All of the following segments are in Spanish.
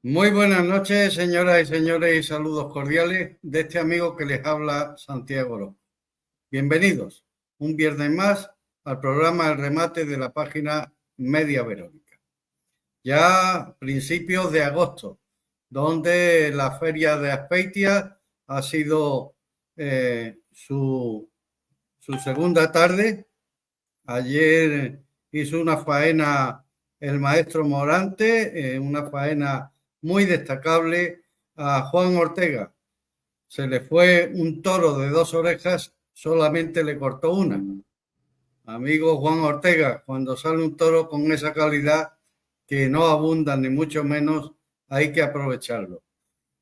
Muy buenas noches, señoras y señores, y saludos cordiales de este amigo que les habla Santiago Oro. Bienvenidos un viernes más al programa El Remate de la página Media Verónica. Ya principios de agosto, donde la feria de Azpeitia ha sido su segunda tarde. Ayer hizo una faena el maestro Morante, una faena muy destacable a Juan Ortega. Se le fue un toro de 2 orejas, solamente le cortó una. Amigo Juan Ortega, cuando sale un toro con esa calidad, que no abunda ni mucho menos, hay que aprovecharlo.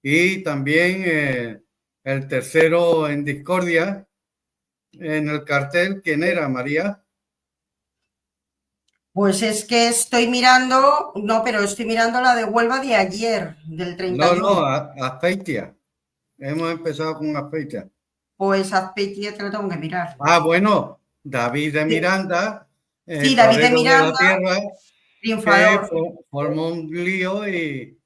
Y también el tercero en discordia, en el cartel, ¿quién era, María? Pues es que estoy mirando, no, pero estoy mirando la de Huelva de ayer, del No, no, 31. Azpeitia. Hemos empezado con Azpeitia. Pues Azpeitia te lo tengo que mirar. Ah, bueno, David de Sí, Miranda, sí, David de torero de la Miranda, tierra, que triunfador. formó un lío y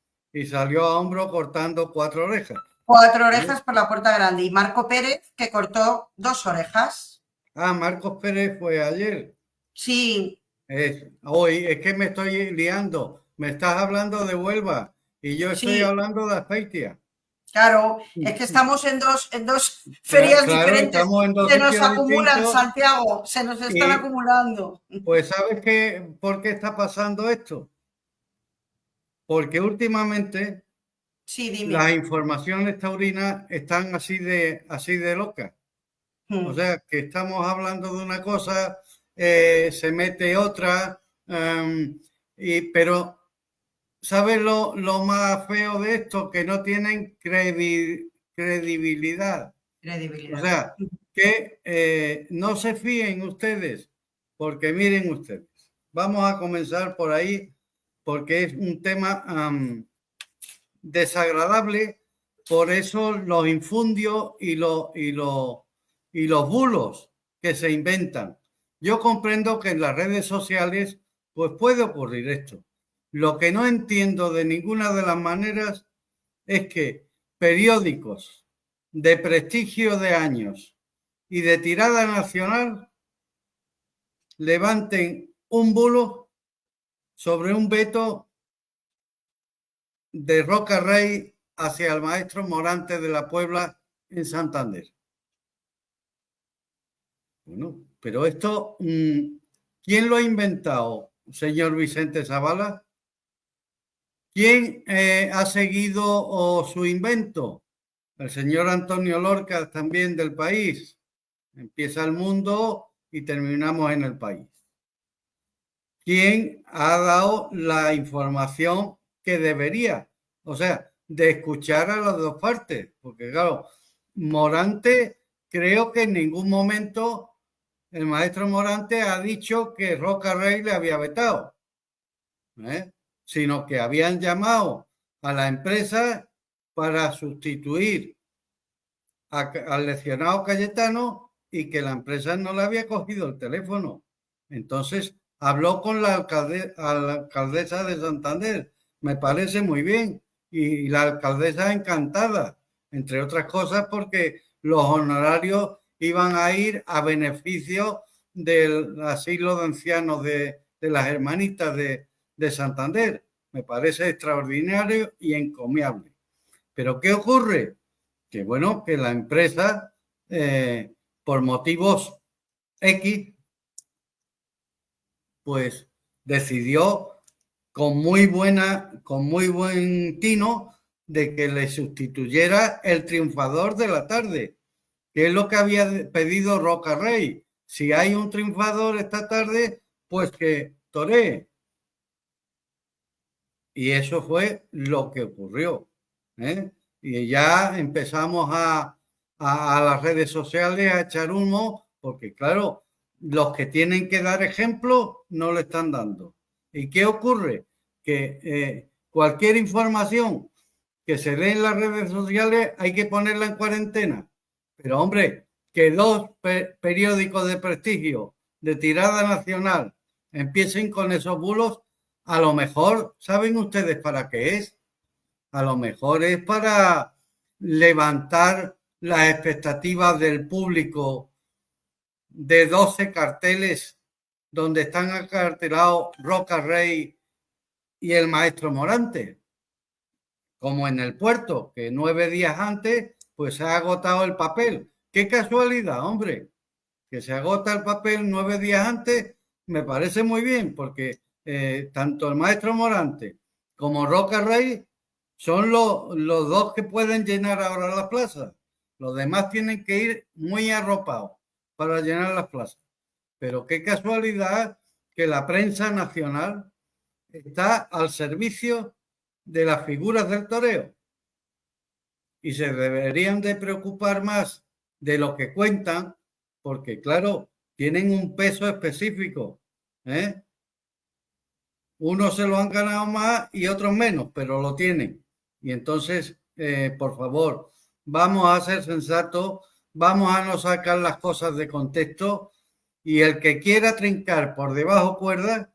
salió a hombro cortando 4 orejas. 4 orejas por la puerta grande. Y Marco Pérez, que cortó 2 orejas. Ah, Marcos Pérez fue ayer. Sí, Hoy es que me estoy liando. Me estás hablando de Huelva y yo estoy sí, hablando de Azpeitia. claro. Es que estamos en dos ferias Claro, diferentes. estamos en dos Se nos sitios acumulan, distintos Santiago, se nos están y acumulando. pues ¿sabes qué? ¿Por qué está pasando esto? Porque últimamente Sí, las dime. informaciones taurinas están así de locas. O Mm. sea, que estamos hablando de una cosa, se mete otra, pero ¿sabes lo más feo de esto? Que no tienen credibilidad. O Credibilidad. sea, que no se fíen ustedes, porque miren ustedes, vamos a comenzar por ahí, porque es un tema desagradable, por eso los infundios y los bulos que se inventan. Yo comprendo que en las redes sociales pues puede ocurrir esto. Lo que no entiendo de ninguna de las maneras es que periódicos de prestigio de años y de tirada nacional levanten un bulo sobre un veto de Roca Rey hacia el maestro Morante de la Puebla en Santander. Bueno, pero esto, ¿quién lo ha inventado, señor Vicente Zavala? ¿Quién ha seguido su invento? El señor Antonio Lorca, también del País. Empieza el mundo y terminamos en el País. ¿Quién ha dado la información que debería? O sea, de escuchar a las dos partes, porque claro, Morante, creo que en ningún momento el maestro Morante ha dicho que Roca Rey le había vetado, ¿eh? Sino que habían llamado a la empresa para sustituir al lesionado Cayetano y que la empresa no le había cogido el teléfono. Entonces habló con la alcaldesa de Santander. Me parece muy bien. Y la alcaldesa encantada, entre otras cosas porque los honorarios iban a ir a beneficio del asilo de ancianos de las hermanitas de Santander. Me parece extraordinario y encomiable. Pero ¿qué ocurre? Que bueno, que la empresa, por motivos X, pues decidió con muy buen tino, de que le sustituyera el triunfador de la tarde, que es lo que había pedido Roca Rey. Si hay un triunfador esta tarde, pues que toree. Y eso fue lo que ocurrió, ¿eh? Y ya empezamos a las redes sociales a echar humo, porque claro, los que tienen que dar ejemplo no lo están dando. ¿Y qué ocurre? Que cualquier información que se dé en las redes sociales hay que ponerla en cuarentena. Pero hombre, que dos periódicos de prestigio, de tirada nacional, empiecen con esos bulos, a lo mejor, ¿saben ustedes para qué es? a lo mejor es para levantar las expectativas del público de 12 carteles donde están acartelados Roca Rey y el maestro Morante, como en el puerto, que 9 días antes pues se ha agotado el papel. Qué casualidad, hombre, que se agota el papel 9 días antes, me parece muy bien, porque tanto el maestro Morante como Roca Rey son los dos que pueden llenar ahora las plazas. Los demás tienen que ir muy arropados para llenar las plazas. Pero qué casualidad que la prensa nacional está al servicio de las figuras del toreo y se deberían de preocupar más de lo que cuentan, porque claro, tienen un peso específico, ¿eh? Unos se lo han ganado más y otros menos, pero lo tienen. Y entonces, por favor, vamos a ser sensatos, vamos a no sacar las cosas de contexto, y el que quiera trincar por debajo cuerda,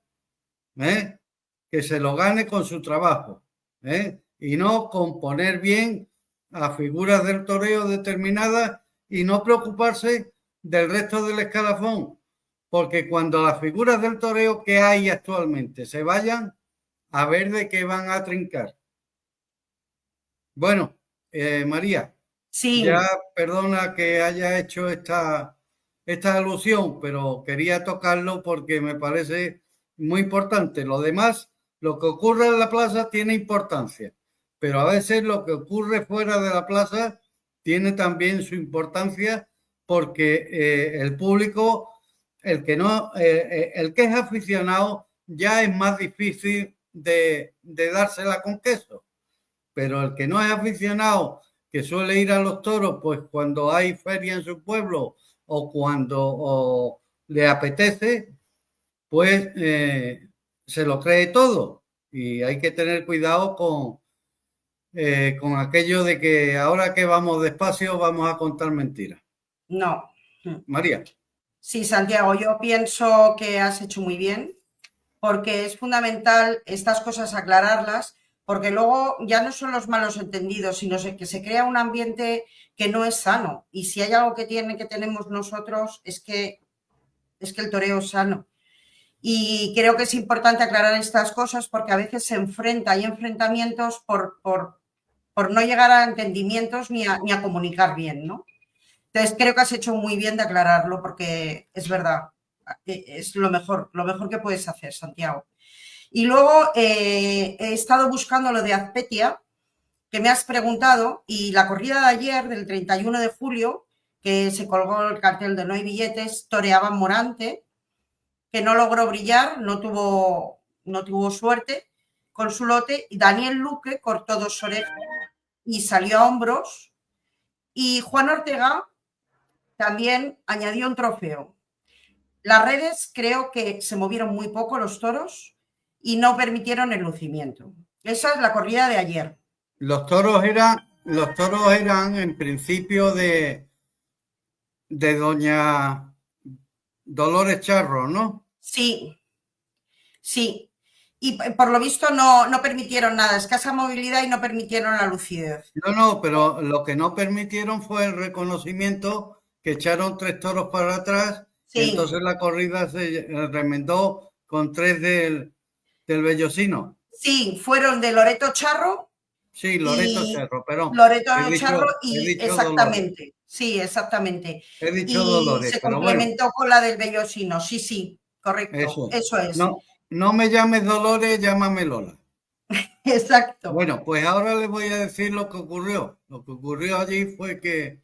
que se lo gane con su trabajo, y no con poner bien a figuras del toreo determinadas y no preocuparse del resto del escalafón, porque cuando las figuras del toreo que hay actualmente se vayan, a ver de qué van a trincar. Bueno, María, Sí. ya perdona que haya hecho esta alusión, pero quería tocarlo porque me parece muy importante. Lo demás, lo que ocurre en la plaza tiene importancia, pero a veces lo que ocurre fuera de la plaza tiene también su importancia, porque el público, el que es aficionado, ya es más difícil de dársela con queso, pero el que no es aficionado, que suele ir a los toros pues cuando hay feria en su pueblo o cuando le apetece, pues se lo cree todo, y hay que tener cuidado con aquello de que ahora que vamos despacio vamos a contar mentiras. No. María. Sí, Santiago, yo pienso que has hecho muy bien, porque es fundamental estas cosas aclararlas, porque luego ya no son los malos entendidos, sino que se crea un ambiente que no es sano. Y si hay algo que tenemos nosotros es que el toreo es sano. Y creo que es importante aclarar estas cosas, porque a veces hay enfrentamientos por no llegar a entendimientos ni a comunicar bien, ¿no? Entonces creo que has hecho muy bien de aclararlo, porque es verdad, es lo mejor que puedes hacer, Santiago. Y luego he estado buscando lo de Azpetia, que me has preguntado, y la corrida de ayer, del 31 de julio, que se colgó el cartel de no hay billetes, toreaba Morante, que no logró brillar, no tuvo suerte con su lote, y Daniel Luque cortó 2 orejas y salió a hombros, y Juan Ortega también añadió un trofeo. Las redes creo que se movieron muy poco los toros y no permitieron el lucimiento. Esa es la corrida de ayer. Los toros eran en principio de doña Dolores Charro, ¿no? Sí. Y por lo visto no permitieron nada, escasa movilidad y no permitieron la lucidez. No, pero lo que no permitieron fue el reconocimiento, que echaron 3 toros para atrás, Sí. y entonces la corrida se remendó con 3 del Bellosino. Sí, fueron de Loreto Charro. Sí, Loreto Charro, pero Loreto Charro y exactamente. Dolores. Sí, exactamente. He dicho y Dolores, se pero complementó bueno, con la del Bellosino. Sí, correcto. Eso es. No me llames Dolores, llámame Lola. Exacto. Bueno, pues ahora les voy a decir lo que ocurrió. Lo que ocurrió allí fue que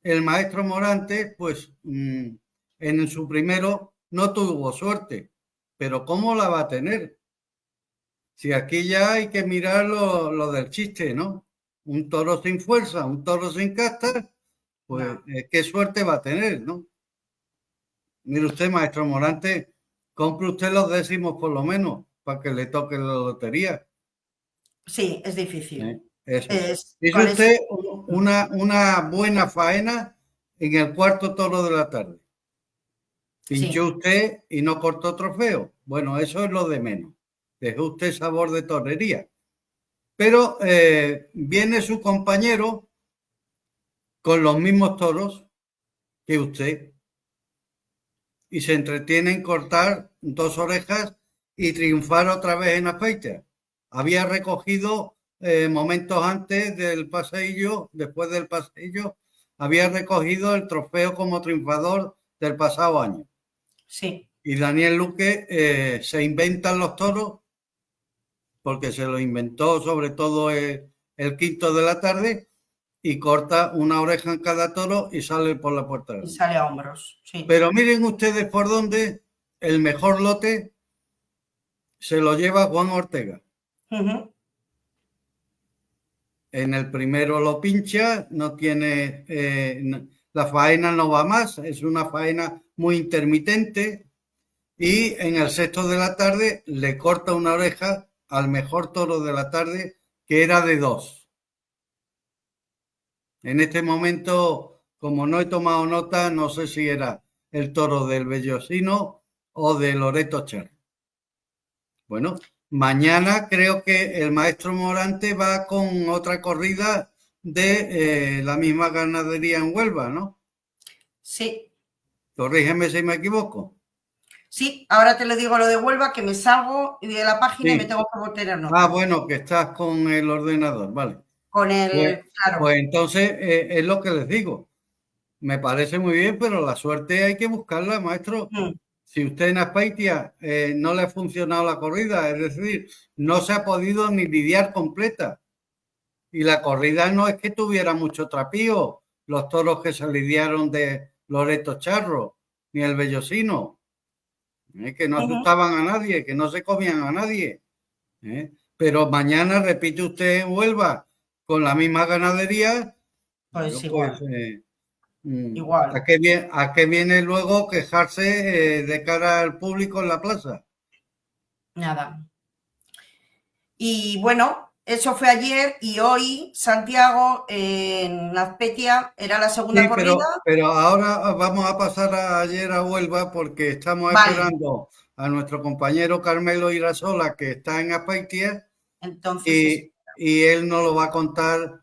el maestro Morante, pues en su primero no tuvo suerte, pero ¿cómo la va a tener? Si aquí ya hay que mirar lo del chiste, ¿no? Un toro sin fuerza, un toro sin casta, pues qué suerte va a tener, ¿no? Mire usted, maestro Morante, compre usted los décimos por lo menos para que le toque la lotería. Sí, es difícil. Hizo usted una buena faena en el cuarto toro de la tarde. Pinchó usted y no cortó trofeo. Bueno, eso es lo de menos. Dejó usted sabor de torería. pero viene su compañero con los mismos toros que usted y se entretiene en cortar 2 orejas y triunfar otra vez en Azpeitia. Había recogido momentos antes del paseillo, después del paseillo, había recogido el trofeo como triunfador del pasado año. Sí. Y Daniel Luque se inventan los toros, porque se lo inventó sobre todo el quinto de la tarde, y corta una oreja en cada toro y sale por la puerta. Y sale a hombros, sí. Pero miren ustedes por dónde el mejor lote se lo lleva Juan Ortega. En el primero lo pincha, no tiene, la faena no va más, es una faena muy intermitente, y en el sexto de la tarde le corta una oreja al mejor toro de la tarde, que era de 2. En este momento, como no he tomado nota, no sé si era el toro del Bellosino o de Loreto Cher. Bueno, mañana creo que el maestro Morante va con otra corrida de la misma ganadería en Huelva, ¿no? Sí. Corrígeme si me equivoco. Sí, ahora te lo digo lo de Huelva, que me salgo de la página y me tengo que tener nota. Bueno, que estás con el ordenador, vale. Con el, claro. Pues entonces es lo que les digo. Me parece muy bien, pero la suerte hay que buscarla, maestro. Si usted en Azpeitia no le ha funcionado la corrida, es decir, no se ha podido ni lidiar completa. Y la corrida no es que tuviera mucho trapío, los toros que se lidiaron de Loreto Charro, ni el Bellosino, que no asustaban a nadie, que no se comían a nadie. Pero mañana, repite usted en Huelva, con la misma ganadería, pues igual. Igual. ¿A qué viene luego quejarse de cara al público en la plaza? Nada. Y bueno, eso fue ayer y hoy Santiago en Azpeitia era la segunda corrida. Pero ahora vamos a pasar ayer a Huelva porque estamos esperando a nuestro compañero Carmelo Irasola, que está en Azpeitia. Entonces, y él nos lo va a contar,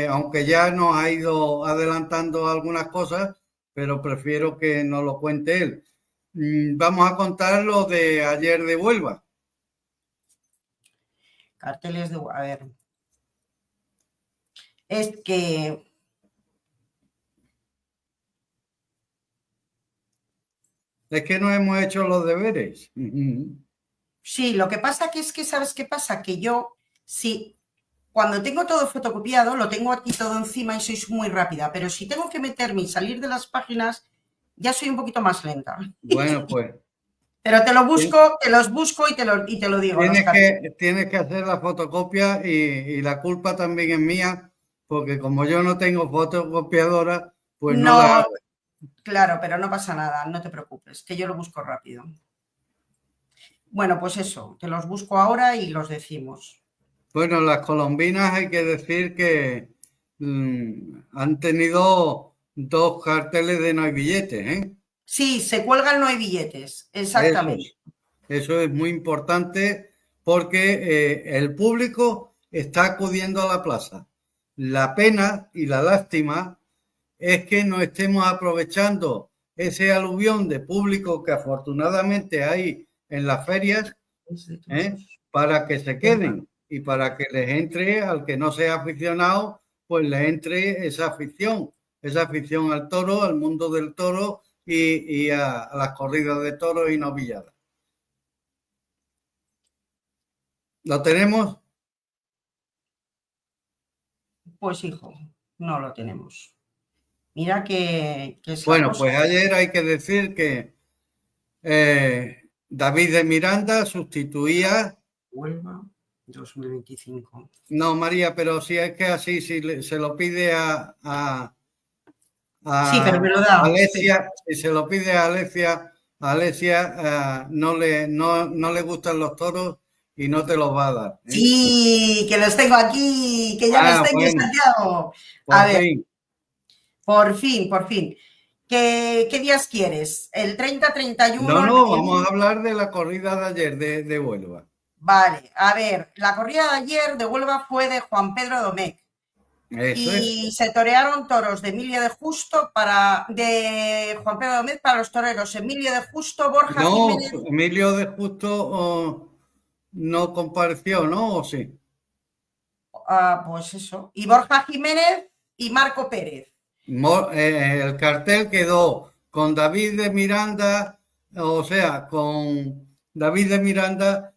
aunque ya nos ha ido adelantando algunas cosas, pero prefiero que nos lo cuente él. Vamos a contar lo de ayer de Huelva. Carteles de... A ver. Es que... Es que no hemos hecho los deberes. Sí, lo que pasa que es que, ¿sabes qué pasa? Que yo, sí, cuando tengo todo fotocopiado, lo tengo aquí todo encima y soy muy rápida, pero si tengo que meterme y salir de las páginas, ya soy un poquito más lenta. Bueno, pues... Pero te lo busco, te los busco y te lo digo. Tienes que hacer la fotocopia y la culpa también es mía, porque como yo no tengo fotocopiadora, pues no la hago. Claro, pero no pasa nada, no te preocupes, que yo lo busco rápido. Bueno, pues eso, te los busco ahora y los decimos. Bueno, las colombinas hay que decir que han tenido 2 carteles de no hay billetes, ¿eh? Sí, se cuelgan no hay billetes, exactamente. Eso es muy importante porque el público está acudiendo a la plaza. La pena y la lástima es que no estemos aprovechando ese aluvión de público que afortunadamente hay en las ferias para que se queden y para que les entre, al que no sea aficionado, pues le entre esa afición al toro, al mundo del toro y a las corridas de toros y novilladas. ¿Lo tenemos? Pues hijo, no lo tenemos. Mira que bueno, cosa... pues ayer hay que decir que David de Miranda sustituía... Huelva 2025. No, María, pero si es que así, si se lo pide a sí, pero me lo da. Alesia, si se lo pide a Alesia no le gustan los toros y no te los va a dar. Sí, que los tengo aquí, que ya los tengo, bueno, Santiago. A ver, por fin. ¿Qué días quieres? ¿El 30, 31? No, vamos a hablar de la corrida de ayer de Huelva. Vale, a ver, la corrida de ayer de Huelva fue de Juan Pedro Domecq. Eso es. Y se torearon toros de Emilio de Justo de Juan Pedro Domecq para los toreros. Emilio de Justo, Borja No, Jiménez. Emilio de Justo no compareció, ¿no? ¿O sí? Pues eso. Y Borja Jiménez y Marco Pérez. El cartel quedó con David de Miranda, o sea, con David de Miranda,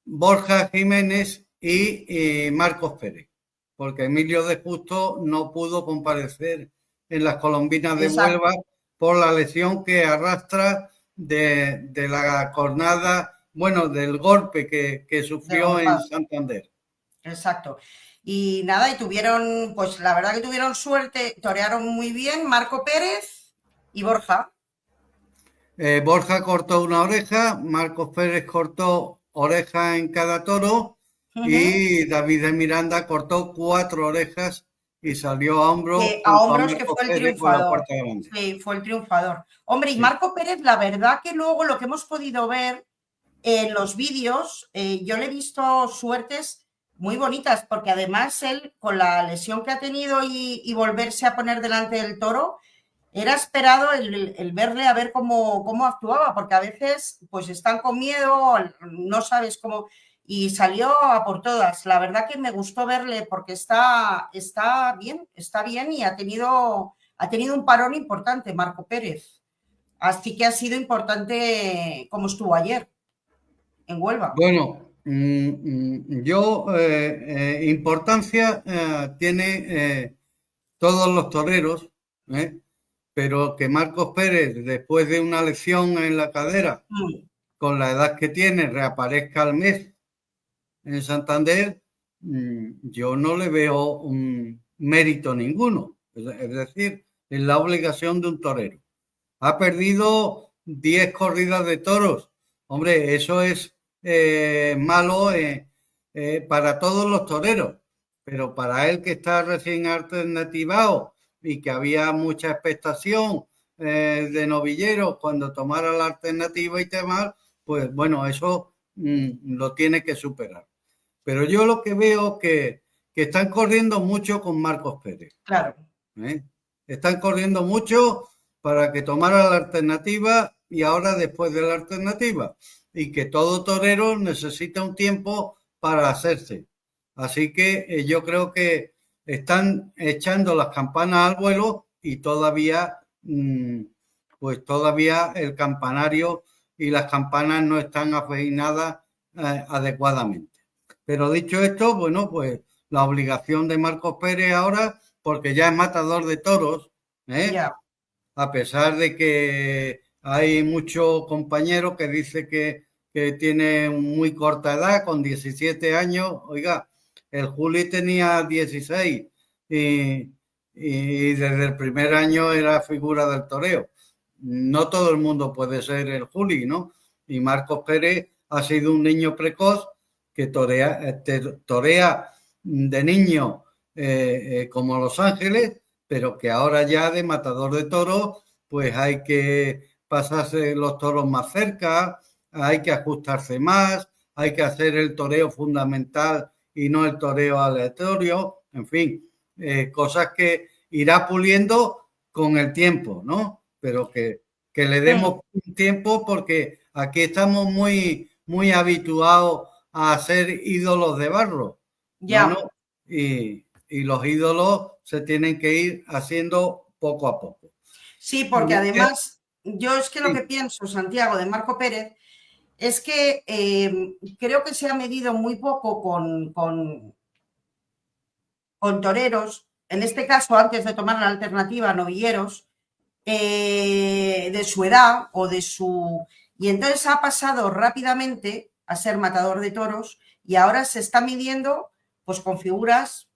Borja Jiménez y Marcos Pérez, porque Emilio de Justo no pudo comparecer en las Colombinas de Exacto. Huelva por la lesión que arrastra de la cornada, bueno, del golpe que sufrió en Santander. Exacto. Y nada, y tuvieron, pues la verdad que tuvieron suerte, torearon muy bien Marco Pérez y Borja. Borja cortó una oreja, Marcos Pérez cortó oreja en cada toro Ujú. y David de Miranda cortó 4 orejas y salió a hombro A junto a hombros, que Marcos fue el Pérez por la triunfador. puerta grande. Sí, fue el triunfador. Hombre, y Sí. Marco Pérez, la verdad que luego lo que hemos podido ver en los vídeos, yo le he visto suertes muy bonitas, porque además él, con la lesión que ha tenido y volverse a poner delante del toro, era esperado el verle a ver cómo actuaba, porque a veces pues están con miedo, no sabes cómo, y salió a por todas. La verdad que me gustó verle porque está bien y ha tenido un parón importante, Marco Pérez. Así que ha sido importante como estuvo ayer en Huelva. Bueno, yo importancia tiene todos los toreros, ¿eh? Pero que Marcos Pérez, después de una lesión en la cadera, Mm. con la edad que tiene, reaparezca al mes en Santander, yo no le veo un mérito ninguno. Es decir, es la obligación de un torero. Ha perdido 10 corridas de toros. Hombre, eso es malo para todos los toreros, pero para él que está recién alternativado y que había mucha expectación de novilleros cuando tomara la alternativa y demás, pues bueno, eso lo tiene que superar. Pero yo lo que veo que están corriendo mucho con Marcos Pérez. Claro. ¿Eh? Están corriendo mucho para que tomara la alternativa y ahora después de la alternativa. Y que todo torero necesita un tiempo para hacerse. Así que yo creo que están echando las campanas al vuelo y todavía, pues todavía el campanario y las campanas no están afeinadas adecuadamente. Pero dicho esto, bueno, pues la obligación de Marcos Pérez ahora, porque ya es matador de toros, ¿eh? Ya. A pesar de que hay muchos compañeros que dicen que tiene muy corta edad, con 17 años. Oiga, el Juli tenía 16 y desde el primer año era figura del toreo. No todo el mundo puede ser el Juli, ¿no? Y Marcos Pérez ha sido un niño precoz que torea de niño como Los Ángeles, pero que ahora ya de matador de toros, pues hay que pasarse los toros más cerca, hay que ajustarse más, hay que hacer el toreo fundamental y no el toreo aleatorio, en fin, cosas que irá puliendo con el tiempo, ¿no? Pero que le demos un tiempo porque aquí estamos muy habituados a ser ídolos de barro. Ya. Bueno, y los ídolos se tienen que ir haciendo poco a poco. Sí, porque además, yo es que lo que Sí, pienso, Santiago, de Marco Pérez, es que creo que se ha medido muy poco con toreros, en este caso, antes de tomar la alternativa, novilleros, de su edad o de su... Y entonces ha pasado rápidamente a ser matador de toros y ahora se está midiendo pues con figuras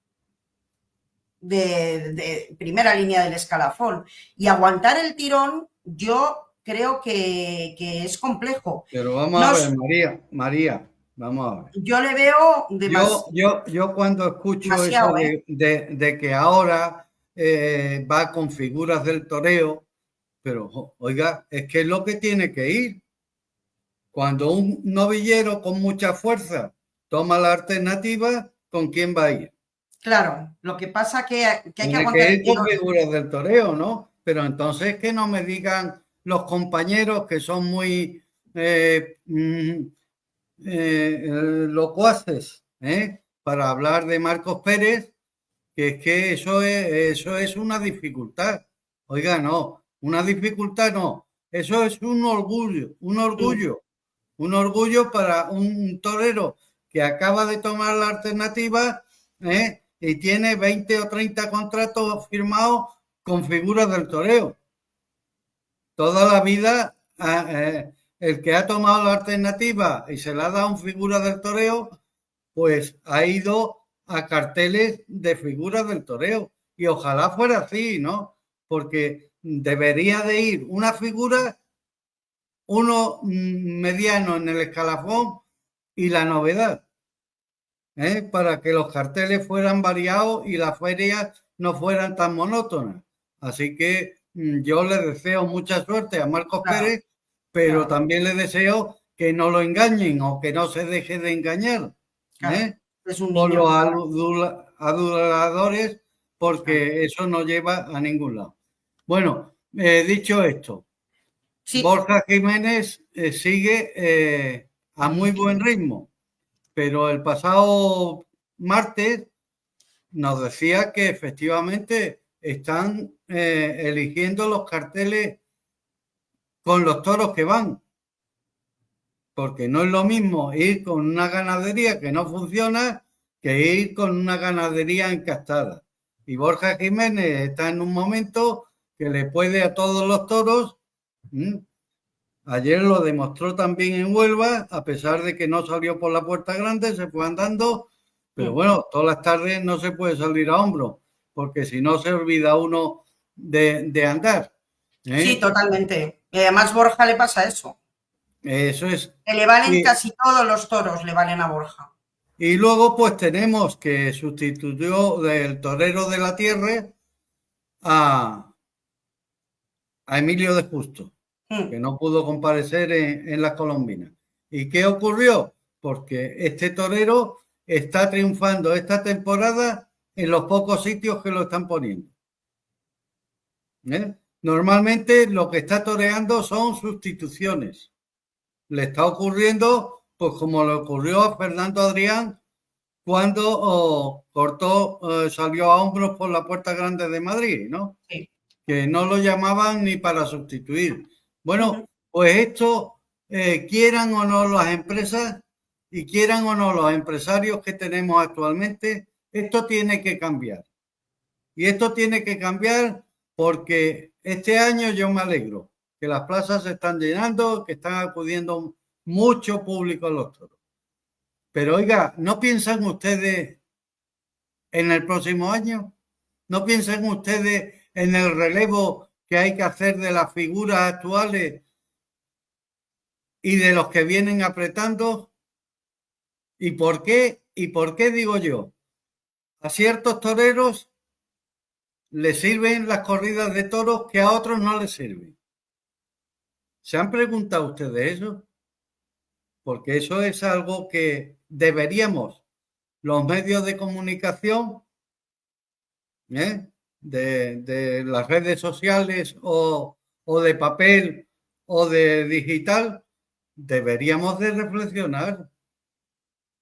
de primera línea del escalafón. Y aguantar el tirón, yo creo que es complejo. pero vamos a ver, Nos, María, vamos a ver. yo le veo Yo cuando escucho eso demasiado, ¿eh? de que ahora va con figuras del toreo, pero oiga, es que es lo que tiene que ir. Cuando un novillero con mucha fuerza toma la alternativa, ¿con quién va a ir? Claro, lo que pasa que hay que Tiene aguantar que el ir con tirón. figuras del toreo, ¿no? Pero entonces que no me digan los compañeros que son muy locuaces, para hablar de Marcos Pérez, que es que eso es una dificultad. Oiga, no, una dificultad no. Eso es un orgullo, un orgullo para un torero que acaba de tomar la alternativa, y tiene 20 o 30 contratos firmados con figuras del toreo. Toda la vida, el que ha tomado la alternativa y se la ha dado en figura del toreo, pues ha ido a carteles de figuras del toreo. Y ojalá fuera así, ¿no? Porque debería de ir una figura, uno mediano en el escalafón y la novedad, para que los carteles fueran variados y las ferias no fueran tan monótonas. Así que yo le deseo mucha suerte a Marcos Claro, Pérez, pero claro, también le deseo que no lo engañen o que no se deje de engañar, claro. Es un por niño. los aduladores, Claro. porque eso no lleva a ningún lado. Bueno, dicho esto, Sí, Borja Jiménez sigue a muy buen ritmo, pero el pasado martes nos decía que efectivamente están eligiendo los carteles con los toros que van, porque no es lo mismo ir con una ganadería que no funciona que ir con una ganadería encastada. Y Borja Jiménez está en un momento que le puede a todos los toros. Ayer lo demostró también en Huelva, a pesar de que no salió por la puerta grande, se fue andando, pero bueno, todas las tardes no se puede salir a hombro, porque si no se olvida uno de andar. sí, ¿eh? totalmente. Y además Borja le pasa eso. Eso es. Que le valen Y, casi todos los toros, le valen a Borja. y luego pues tenemos que sustituyó del torero de la tierra a, a Emilio de Justo, que Mm, no pudo comparecer en las Colombinas. ¿Y qué ocurrió? Porque este torero está triunfando esta temporada en los pocos sitios que lo están poniendo. Normalmente lo que está toreando son sustituciones. Le está ocurriendo, pues como le ocurrió a Fernando Adrián cuando cortó, salió a hombros por la Puerta Grande de Madrid, ¿no? sí. Que no lo llamaban ni para sustituir. Ujú. Bueno, pues esto, quieran o no las empresas y quieran o no los empresarios que tenemos actualmente, esto tiene que cambiar. Y esto tiene que cambiar porque este año yo me alegro que las plazas se están llenando, que están acudiendo mucho público a los toros. Pero oiga, ¿no piensan ustedes en el próximo año? ¿No piensan ustedes en el relevo que hay que hacer de las figuras actuales y de los que vienen apretando? ¿Y por qué? ¿Y por qué digo yo? A ciertos toreros les sirven las corridas de toros que a otros no les sirven. ¿Se han preguntado ustedes eso? Porque eso es algo que deberíamos, los medios de comunicación, de las redes sociales o de papel o de digital, deberíamos de reflexionar.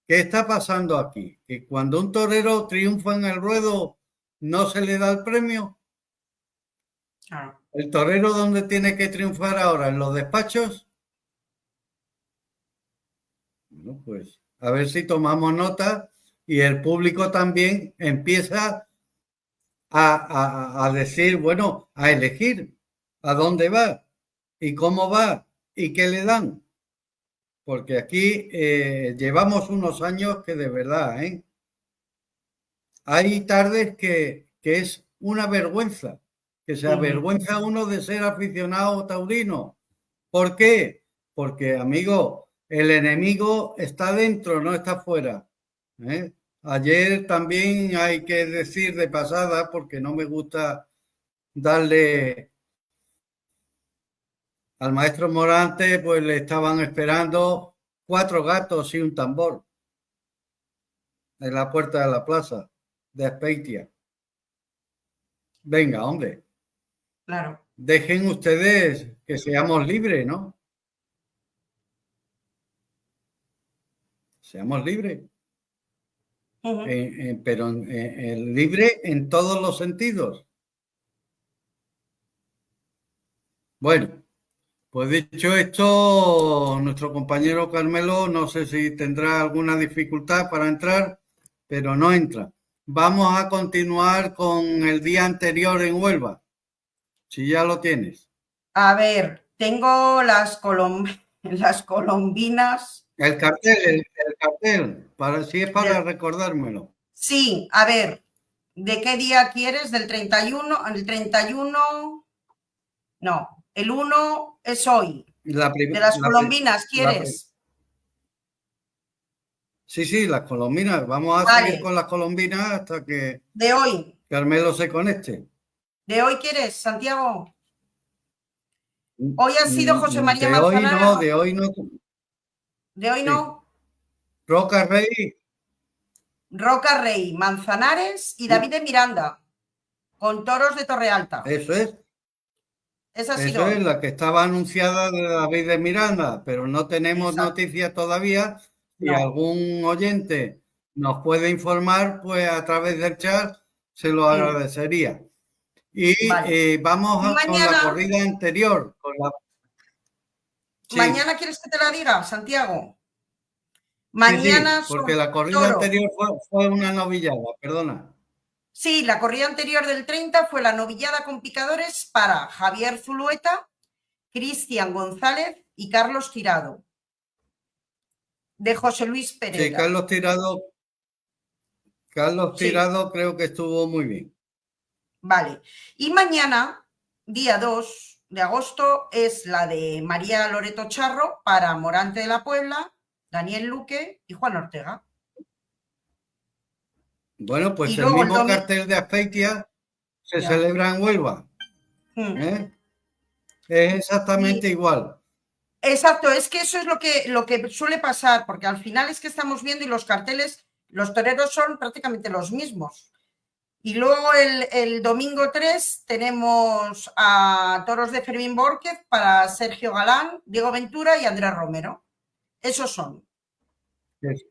¿Qué está pasando aquí? Que cuando un torero triunfa en el ruedo, no se le da el premio. Claro. El torero, ¿dónde tiene que triunfar ahora? ¿En los despachos? Bueno, pues a ver si tomamos nota y el público también empieza a decir, bueno, a elegir a dónde va y cómo va y qué le dan. Porque aquí llevamos unos años que de verdad, hay tardes que es una vergüenza, que se Ujú. avergüenza uno de ser aficionado taurino. ¿Por qué? Porque, amigo, el enemigo está dentro, no está fuera. ¿eh? Ayer también hay que decir de pasada, porque no me gusta darle Al maestro Morante pues le estaban esperando 4 gatos y un tambor en la puerta de la plaza de Azpeitia. Venga, hombre, Claro. dejen ustedes que seamos libres, ¿no? Seamos libres, pero libre en todos los sentidos. Bueno, pues dicho esto, nuestro compañero Carmelo no sé si tendrá alguna dificultad para entrar, pero no entra. Vamos a continuar con el día anterior en Huelva, si ya lo tienes. A ver, tengo las colombinas. El cartel, si es para recordármelo. Sí, a ver, ¿de qué día quieres? ¿Del 31? ¿El 31? No, el 1 es hoy. ¿De las colombinas quieres? Sí, las colombinas. Vamos a seguir con las colombinas hasta que de hoy. Carmelo se conecte. ¿De hoy quieres, Santiago? Hoy ha sido José María Manzanares. De hoy no. ¿De hoy no? Roca Rey, Manzanares y David de Miranda, con toros de Torrealta. Eso es. Esa Eso es la que estaba anunciada de David de Miranda, pero no tenemos noticias todavía. Si algún oyente nos puede informar, pues a través del chat se lo agradecería. Y vamos con la corrida anterior. ¿Mañana quieres que te la diga, Santiago? Mañana sí, porque la corrida anterior fue una novillada, perdona. Sí, la corrida anterior del 30 fue la novillada con picadores para Javier Zulueta, Cristian González y Carlos Tirado, de José Luis Pereira. Sí, Carlos Tirado creo que estuvo muy bien. Vale. Y mañana, día 2 de agosto, es la de María Loreto Charro para Morante de la Puebla, Daniel Luque y Juan Ortega. Bueno, pues el mismo cartel de Azpeitia se celebra en Huelva. Es exactamente igual. Exacto, es que eso es lo que suele pasar, porque al final es que estamos viendo y los carteles, los toreros son prácticamente los mismos. Y luego el domingo 3 tenemos a toros de Fermín Bórquez para Sergio Galán, Diego Ventura y Andrés Romero. Esos son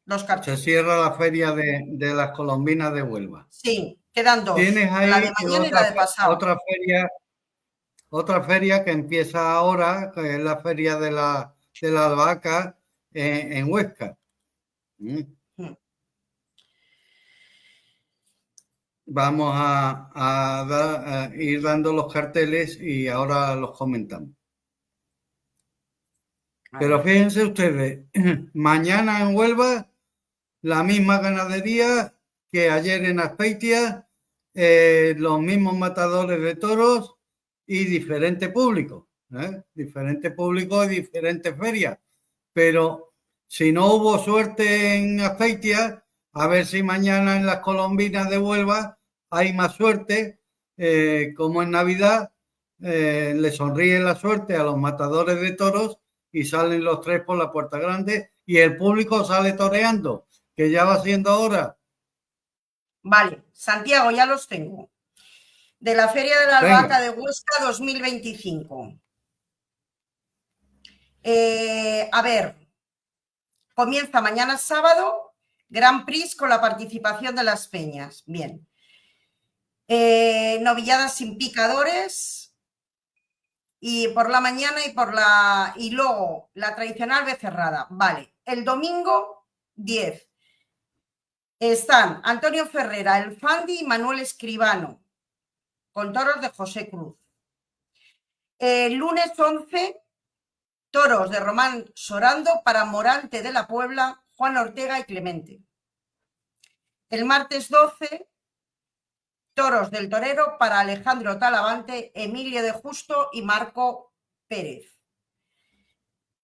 los carteles. Se cierra la feria de las colombinas de Huelva. Sí, quedan 2. Tienes ahí la de mañana y la de pasado. Otra feria que empieza ahora, que es la feria de la albahaca en Huesca. Vamos a ir dando los carteles y ahora los comentamos. Pero fíjense ustedes, mañana en Huelva, la misma ganadería que ayer en Azpeitia, los mismos matadores de toros y diferente público, diferente público y diferentes ferias. Pero si no hubo suerte en Azpeitia, a ver si mañana en las colombinas de Huelva hay más suerte, como en Navidad, le sonríe la suerte a los matadores de toros y salen los 3 por la puerta grande y el público sale toreando, que ya va siendo hora. Vale, Santiago, ya los tengo. De la Feria de la Albahaca de Huesca 2025. A ver, comienza mañana sábado, Grand Prix con la participación de las peñas. Bien. Novilladas sin picadores y por la mañana y luego la tradicional becerrada. Vale. El domingo 10 están Antonio Ferrera, El Fandi y Manuel Escribano, con toros de José Cruz. El lunes 11, toros de Román Sorando para Morante de la Puebla, Juan Ortega y Clemente. El martes 12, toros del Torero para Alejandro Talavante, Emilio de Justo y Marco Pérez.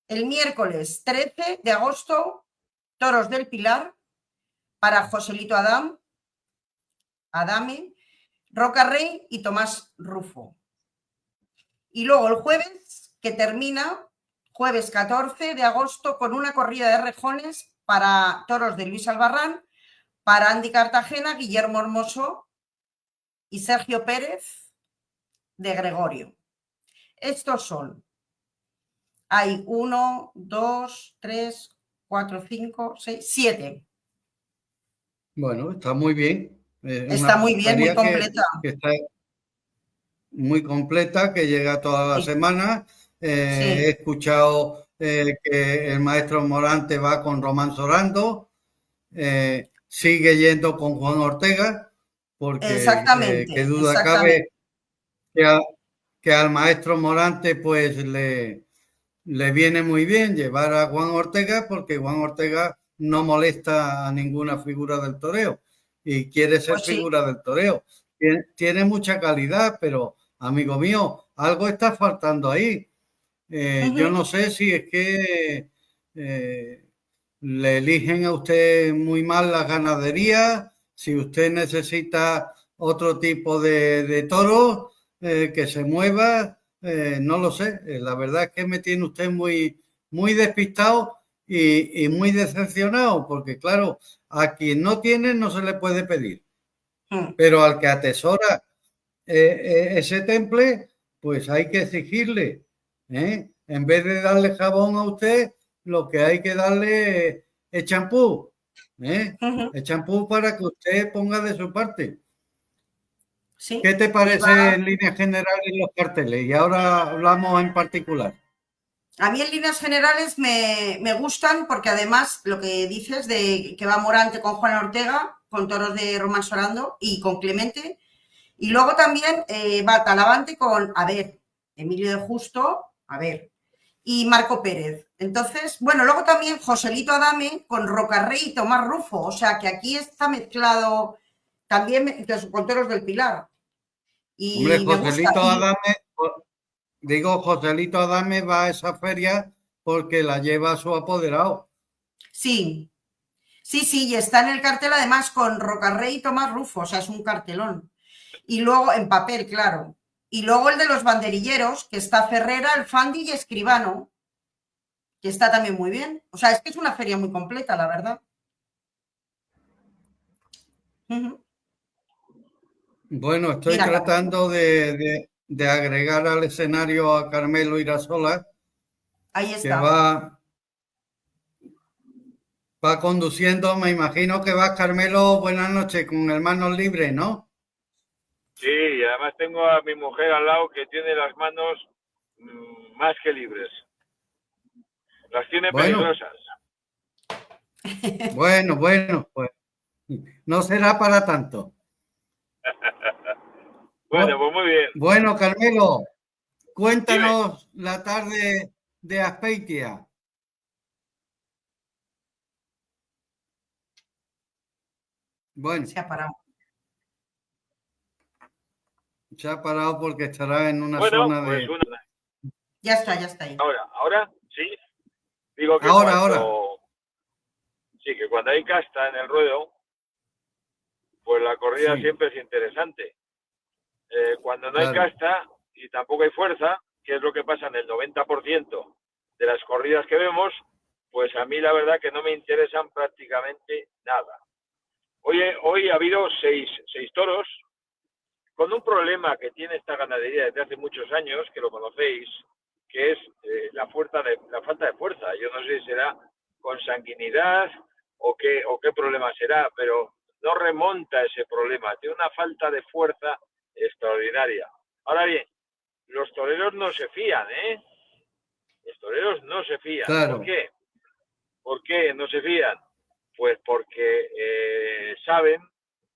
El miércoles 13 de agosto, toros del Pilar para Joselito Adame, Roca Rey y Tomás Rufo. Y luego el jueves que termina jueves 14 de agosto con una corrida de rejones para toros de Luis Albarrán, para Andy Cartagena, Guillermo Hermoso y Sergio Pérez de Gregorio. Estos son, hay 1, 2, 3, 4, 5, 6, 7. Bueno, está muy bien. Está muy bien, muy completa. Que está muy completa, que llega todas las semanas. Sí. He escuchado que el maestro Morante va con Román Sorando, sigue yendo con Juan Ortega, porque Exactamente, qué duda exactamente. cabe que al maestro Morante pues le viene muy bien llevar a Juan Ortega, porque Juan Ortega no molesta a ninguna figura del toreo y quiere ser Pues sí. figura del toreo. Tiene mucha calidad, pero amigo mío, algo está faltando ahí. Yo no sé si es que le eligen a usted muy mal las ganaderías, si usted necesita otro tipo de toros que se mueva, no lo sé. La verdad es que me tiene usted muy, muy despistado y muy decepcionado, porque claro, a quien no tiene no se le puede pedir, pero al que atesora ese temple, pues hay que exigirle, ¿eh? En vez de darle jabón a usted, lo que hay que darle es champú, ¿eh? El champú para que usted ponga de su parte. Sí. ¿Qué te parece en líneas generales los carteles? Y ahora hablamos en particular. A mí en líneas generales me gustan porque además lo que dices de que va Morante con Juan Ortega, con toros de Román Sorando y con Clemente. Y luego también va Talavante con, a ver, Emilio de Justo, a ver, y Marco Pérez. Entonces, bueno, luego también Joselito Adame con Rocarrey y Tomás Rufo. O sea que aquí está mezclado también con toros del Pilar. Hombre, Y me gusta. Joselito Adame va a esa feria porque la lleva a su apoderado. Sí, sí, y está en el cartel además con Rocarrey y Tomás Rufo, o sea, es un cartelón. Y luego, en papel, claro. Y luego el de los banderilleros, que está Ferrera, el Fandi y Escribano, que está también muy bien. O sea, es que es una feria muy completa, la verdad. Bueno, estoy Mira, tratando de agregar al escenario a Carmelo Irasola, ahí que está. va conduciendo. Me imagino que vas, Carmelo, buenas noches, con el manos libres, ¿no? Sí, y además tengo a mi mujer al lado que tiene las manos más que libres. Las tiene peligrosas. Bueno, pues no será para tanto. Bueno, pues muy bien. Bueno, Carmelo, cuéntanos la tarde de Azpeitia. Bueno. Se ha parado. Se ha parado porque estará en una zona de... Ya está ahí. Ahora, sí. Digo que ahora. Sí, que cuando hay casta en el ruedo, pues la corrida siempre es interesante. Cuando no hay casta y tampoco hay fuerza, que es lo que pasa en el 90% de las corridas que vemos, pues a mí la verdad que no me interesan prácticamente nada. Hoy ha habido seis toros, con un problema que tiene esta ganadería desde hace muchos años, que lo conocéis, que es la falta de fuerza. Yo no sé si será consanguinidad o qué problema será, pero no remonta ese problema. Tiene una falta de fuerza extraordinaria. Ahora bien, los toreros no se fían, ¿eh? Los toreros no se fían. Claro. ¿Por qué? ¿Por qué no se fían? Pues porque saben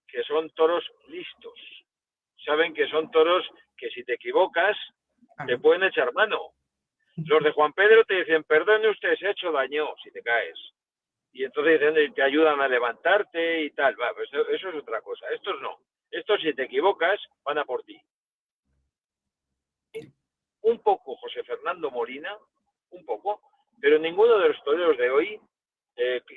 que son toros listos. Saben que son toros que si te equivocas te pueden echar mano. Los de Juan Pedro te dicen, perdone usted, se ha hecho daño si te caes. Y entonces dicen, te ayudan a levantarte y tal. Va, pues eso es otra cosa. Estos no. Estos si te equivocas van a por ti. Un poco José Fernando Molina, un poco, pero ninguno de los toreros de hoy,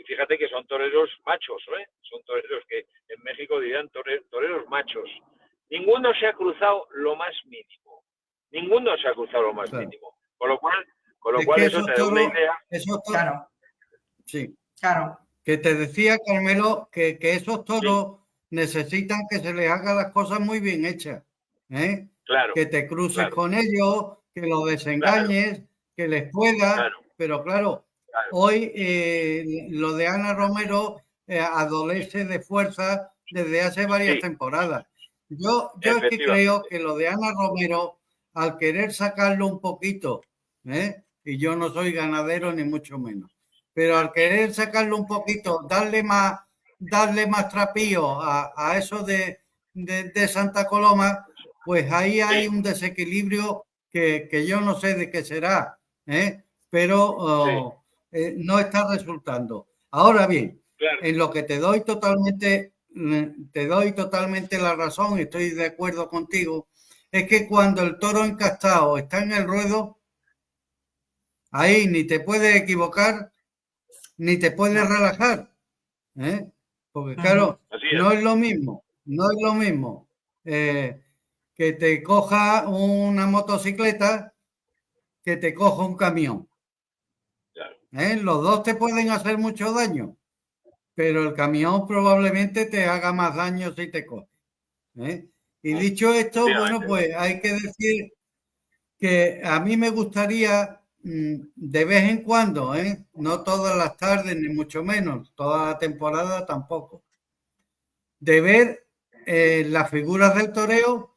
fíjate que son toreros machos, son toreros que en México dirían toreros machos. Ninguno se ha cruzado lo más mínimo. Ninguno se ha cruzado lo más mínimo. Con lo Es cual que eso te da una idea. Claro, Sí. claro. Que te decía, Carmelo, que esos toros necesitan que se les haga las cosas muy bien hechas. ¿Eh? Claro, Que te cruces claro, con ellos, que los desengañes, que les puedas. claro, Pero claro, claro. hoy lo de Ana Romero adolece de fuerza desde hace varias Sí, temporadas. Yo es que creo que lo de Ana Romero, al querer sacarlo un poquito, y yo no soy ganadero ni mucho menos, pero al querer sacarlo un poquito, darle más trapío a eso de Santa Coloma, pues ahí hay un desequilibrio que yo no sé de qué será, pero no está resultando. Ahora bien, claro. en lo que te doy totalmente la razón, estoy de acuerdo contigo, es que cuando el toro encastado está en el ruedo, ahí ni te puedes equivocar, ni te puedes relajar, porque claro, no es lo mismo que te coja una motocicleta que te coja un camión. Claro. Los dos te pueden hacer mucho daño, pero el camión probablemente te haga más daño si te coge. Y dicho esto, bueno, pues hay que decir que a mí me gustaría de vez en cuando, no todas las tardes, ni mucho menos, toda la temporada tampoco, de ver las figuras del toreo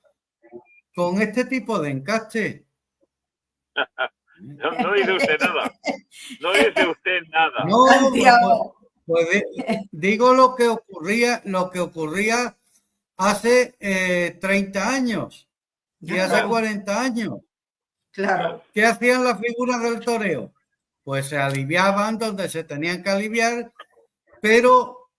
con este tipo de encaste. No dice usted nada. No dice usted nada. No, pues digo lo que ocurría hace 30 años y hace 40 años. Claro. ¿Qué hacían las figuras del toreo? Pues se aliviaban donde se tenían que aliviar, pero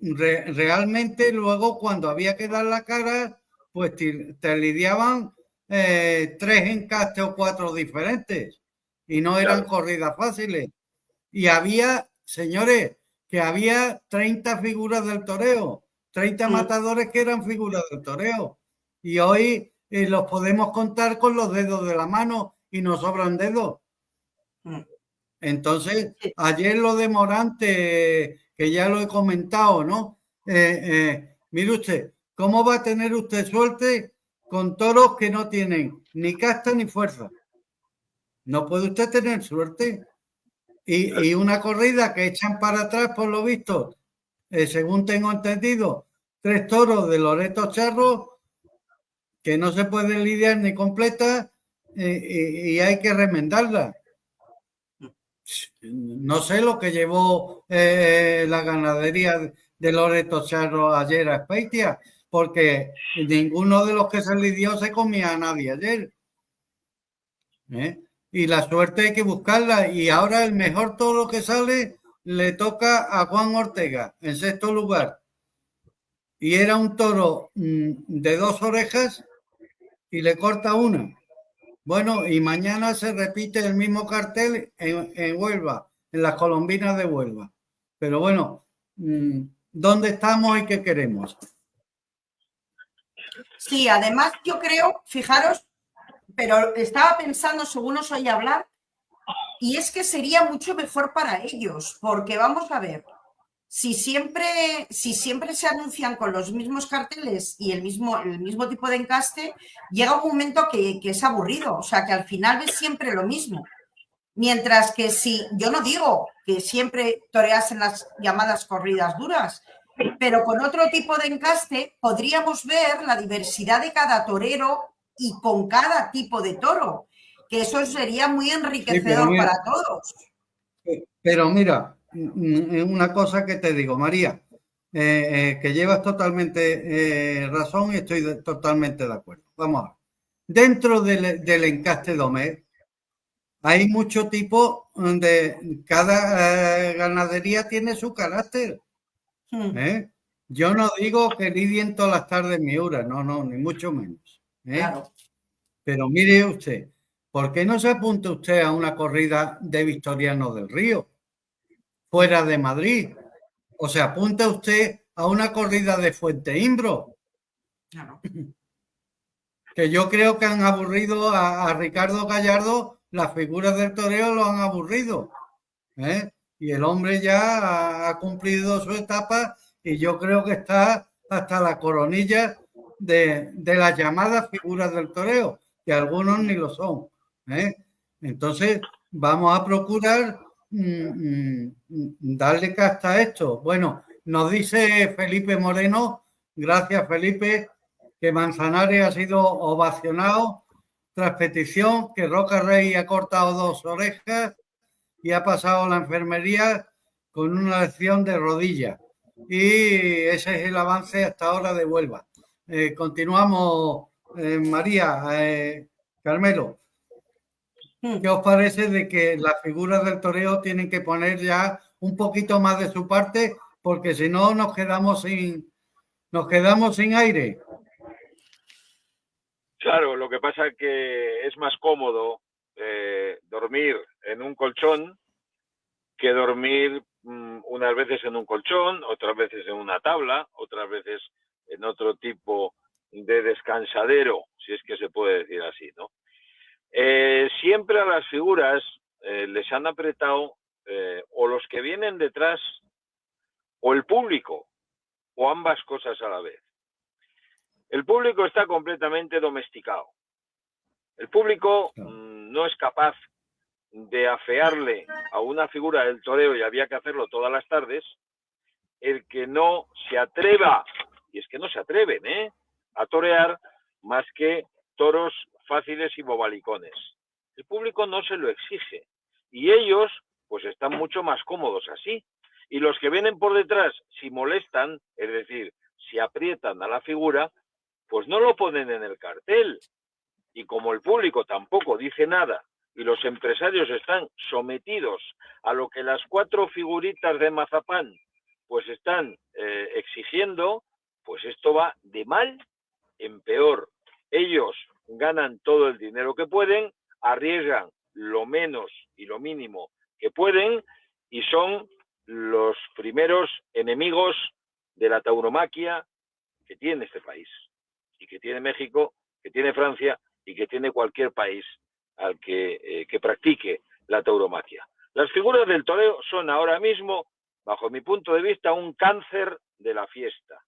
realmente luego cuando había que dar la cara, pues te lidiaban 3 encastes o 4 diferentes y no eran corridas fáciles. Y había, señores, que había 30 figuras del toreo, 30 matadores que eran figuras del toreo. Y hoy los podemos contar con los dedos de la mano y nos sobran dedos. Entonces, ayer lo de Morante, que ya lo he comentado, ¿no? Mire usted, ¿cómo va a tener usted suerte con toros que no tienen ni casta ni fuerza? No puede usted tener suerte. Y una corrida que echan para atrás, por lo visto, según tengo entendido, 3 toros de Loreto Charro que no se pueden lidiar ni completa y hay que remendarla. No sé lo que llevó la ganadería de Loreto Charro ayer a Speitia, porque ninguno de los que se lidió se comía a nadie ayer. Y la suerte hay que buscarla. Y ahora el mejor toro que sale le toca a Juan Ortega en 6º lugar. Y era un toro de 2 orejas y le corta una. Bueno, y mañana se repite el mismo cartel en Huelva, en las Colombinas de Huelva. Pero bueno, ¿dónde estamos y qué queremos? Sí, además yo creo, fijaros, pero estaba pensando según os oí hablar, y es que sería mucho mejor para ellos, porque vamos a ver, si siempre se anuncian con los mismos carteles y el mismo tipo de encaste, llega un momento que es aburrido, o sea, que al final ves siempre lo mismo. Mientras que si, yo no digo que siempre toreasen las llamadas corridas duras, pero con otro tipo de encaste podríamos ver la diversidad de cada torero y con cada tipo de toro, que eso sería muy enriquecedor para todos. Pero mira, una cosa que te digo, María, que llevas totalmente razón y estoy totalmente de acuerdo. Vamos a ver. Dentro del encaste Domer hay mucho tipo de cada ganadería tiene su carácter. Yo no digo que lidien todas las tardes Miura, no, ni mucho menos. Claro. Pero mire usted, ¿por qué no se apunta usted a una corrida de Victoriano del Río, fuera de Madrid? O se apunta usted a una corrida de Fuente Imbro. Claro. Que yo creo que han aburrido a Ricardo Gallardo las figuras del toreo lo han aburrido, ¿eh? Y el hombre ya ha cumplido su etapa y yo creo que está hasta la coronilla de las llamadas figuras del toreo, que algunos ni lo son, ¿eh? Entonces, vamos a procurar darle casta a esto. Bueno, nos dice Felipe Moreno, gracias Felipe, que Manzanares ha sido ovacionado tras petición, que Roca Rey ha cortado 2 orejas y ha pasado la enfermería con una lesión de rodilla. Y ese es el avance hasta ahora de Huelva. Continuamos, María, Carmelo. ¿Qué os parece de que las figuras del toreo tienen que poner ya un poquito más de su parte? Porque si no nos quedamos sin aire. Claro, lo que pasa es que es más cómodo dormir en un colchón que dormir unas veces en un colchón, otras veces en una tabla, otras veces en otro tipo de descansadero, si es que se puede decir así, ¿no? Siempre a las figuras les han apretado o los que vienen detrás o el público, o ambas cosas a la vez. El público está completamente domesticado. El público no es capaz de afearle a una figura del toreo, y había que hacerlo todas las tardes, el que no se atreva, y es que no se atreven, a torear más que toros fáciles y bobalicones. El público no se lo exige, y ellos pues están mucho más cómodos así. Y los que vienen por detrás, si molestan, es decir, si aprietan a la figura, pues no lo ponen en el cartel. Y como el público tampoco dice nada y los empresarios están sometidos a lo que las 4 figuritas de mazapán pues están exigiendo, pues esto va de mal en peor. Ellos ganan todo el dinero que pueden, arriesgan lo menos y lo mínimo que pueden y son los primeros enemigos de la tauromaquia que tiene este país y que tiene México, que tiene Francia y que tiene cualquier país al que practique la tauromaquia. Las figuras del toreo son ahora mismo, bajo mi punto de vista, un cáncer de la fiesta.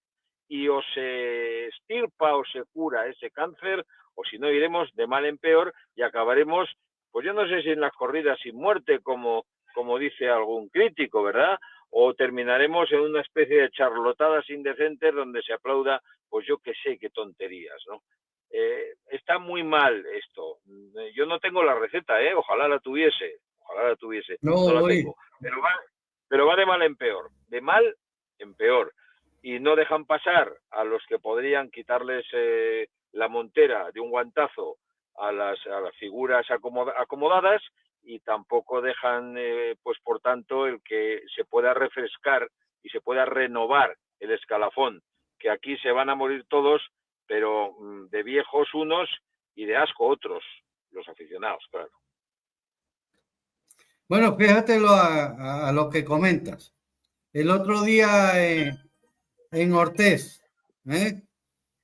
Y o se estirpa o se cura ese cáncer, o si no iremos de mal en peor y acabaremos, pues yo no sé si en las corridas sin muerte, como dice algún crítico, ¿verdad? O terminaremos en una especie de charlotadas indecentes donde se aplauda, pues yo qué sé, qué tonterías, ¿no? Está muy mal esto. Yo no tengo la receta, ojalá la tuviese, no la tengo, pero va de mal en peor, de mal en peor, y no dejan pasar a los que podrían quitarles la montera de un guantazo a las figuras acomodadas, y tampoco dejan, pues por tanto, el que se pueda refrescar y se pueda renovar el escalafón, que aquí se van a morir todos, pero de viejos unos y de asco otros, los aficionados, claro. Bueno, fíjate a lo que comentas. El otro día en Ortiz,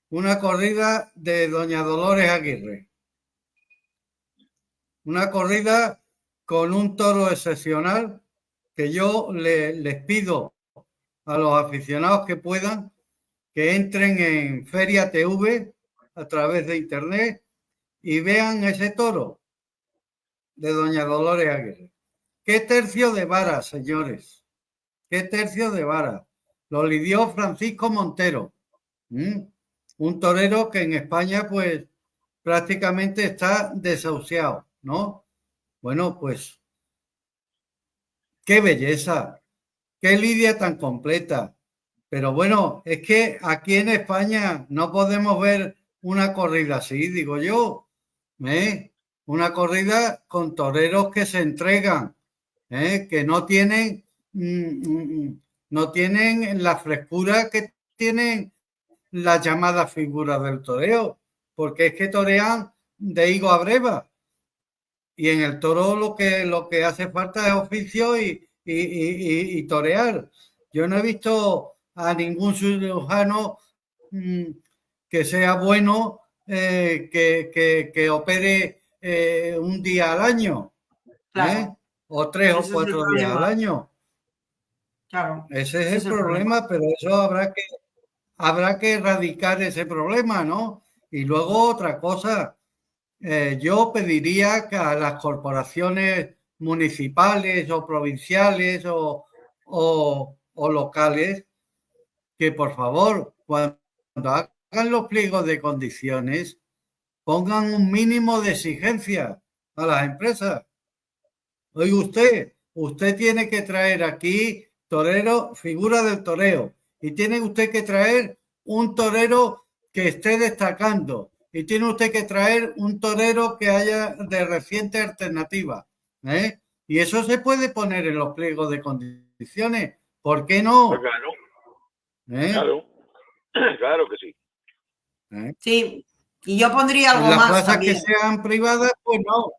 una corrida de doña Dolores Aguirre. Una corrida con un toro excepcional que yo les pido a los aficionados que puedan que entren en Feria TV a través de internet y vean ese toro de doña Dolores Aguirre. ¡Qué tercio de vara, señores! ¡Qué tercio de vara! Lo lidió Francisco Montero, un torero que en España pues prácticamente está desahuciado, ¿no? Bueno, pues qué belleza, qué lidia tan completa. Pero bueno, es que aquí en España no podemos ver una corrida así, digo yo, una corrida con toreros que se entregan, que no tienen la frescura que tienen las llamadas figuras del toreo, porque es que torean de higo a breva. Y en el toro lo que hace falta es oficio y torear. Yo no he visto a ningún cirujano que sea bueno, que opere un día al año, Claro. o 3 o Ese es el 4 días al problema. año. Claro. Ese es el problema, pero eso habrá que erradicar ese problema, ¿no? Y luego otra cosa, yo pediría que a las corporaciones municipales o provinciales o locales, que por favor, cuando hagan los pliegos de condiciones, pongan un mínimo de exigencia a las empresas. Oye, usted tiene que traer aquí torero, figura del toreo, y tiene usted que traer un torero que esté destacando, y tiene usted que traer un torero que haya de reciente alternativa, ¿eh? Y eso se puede poner en los pliegos de condiciones. ¿Por qué no? Claro, ¿Eh? claro que sí. ¿Eh? Sí, y yo pondría En algo las más plazas también. que sean privadas, pues no.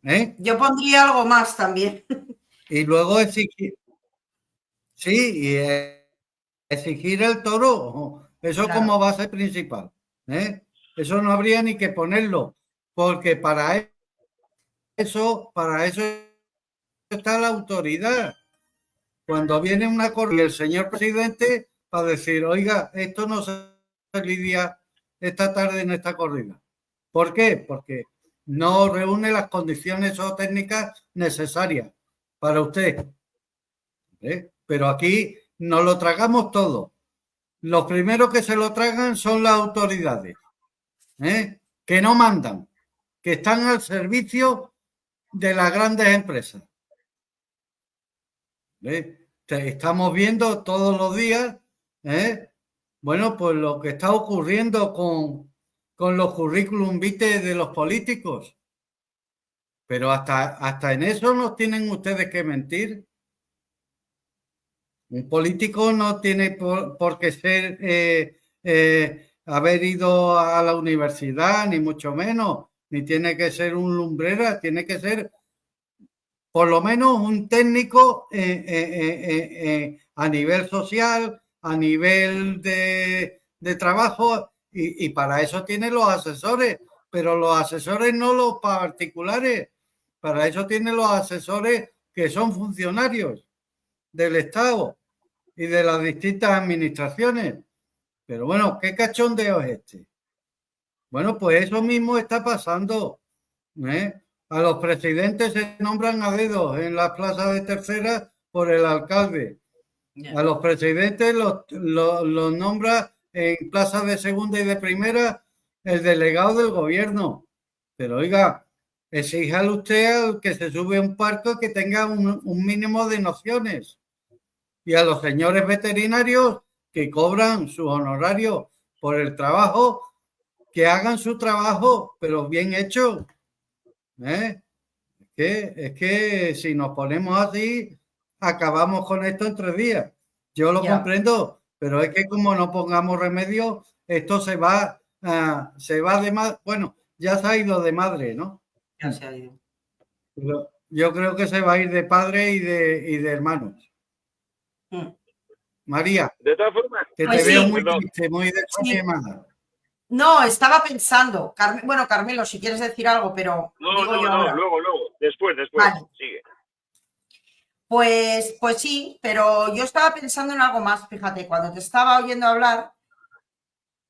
¿Eh? Yo pondría algo más también. Y luego exigir, sí, y exigir el toro, eso Claro. como base principal, ¿eh? Eso no habría ni que ponerlo, porque para eso está la autoridad. Cuando viene una corrida y el señor presidente para decir, oiga, esto no se lidia esta tarde en esta corrida. ¿Por qué? Porque no reúne las condiciones o técnicas necesarias para usted. ¿Eh? Pero aquí nos lo tragamos todo. Los primeros que se lo tragan son las autoridades, ¿eh? Que no mandan, que están al servicio de las grandes empresas. Estamos viendo todos los días, bueno, pues lo que está ocurriendo con los currículum vitae de los políticos. Pero hasta en eso nos tienen ustedes que mentir. Un político no tiene por qué ser haber ido a la universidad, ni mucho menos, ni tiene que ser un lumbrera, tiene que ser por lo menos un técnico a nivel social, a nivel de trabajo, y para eso tiene los asesores, pero los asesores no los particulares, para eso tienen los asesores que son funcionarios del Estado y de las distintas administraciones. Pero bueno, ¿qué cachondeo es este? Bueno, pues eso mismo está pasando, ¿eh? A los presidentes se nombran a dedos en las plazas de tercera por el alcalde. A los presidentes los nombra en plazas de segunda y de primera el delegado del gobierno. Pero oiga, exíjale usted al que se sube a un barco que tenga un mínimo de nociones. Y a los señores veterinarios que cobran sus honorarios por el trabajo, que hagan su trabajo, pero bien hecho. ¿Eh? Es que si nos ponemos así, acabamos con esto en 3 días. Yo lo comprendo, pero es que como no pongamos remedio, esto se va de madre. Bueno, ya se ha ido de madre, ¿no? Ya se ha ido. Yo creo que se va a ir de padre y de hermanos. María, de todas formas, que pues te veo sí, muy triste, muy desanimada. No, estaba pensando, bueno, Carmelo, si quieres decir algo, pero digo yo ahora. luego, después, Vale. sigue. Pues sí, pero yo estaba pensando en algo más, fíjate, cuando te estaba oyendo hablar,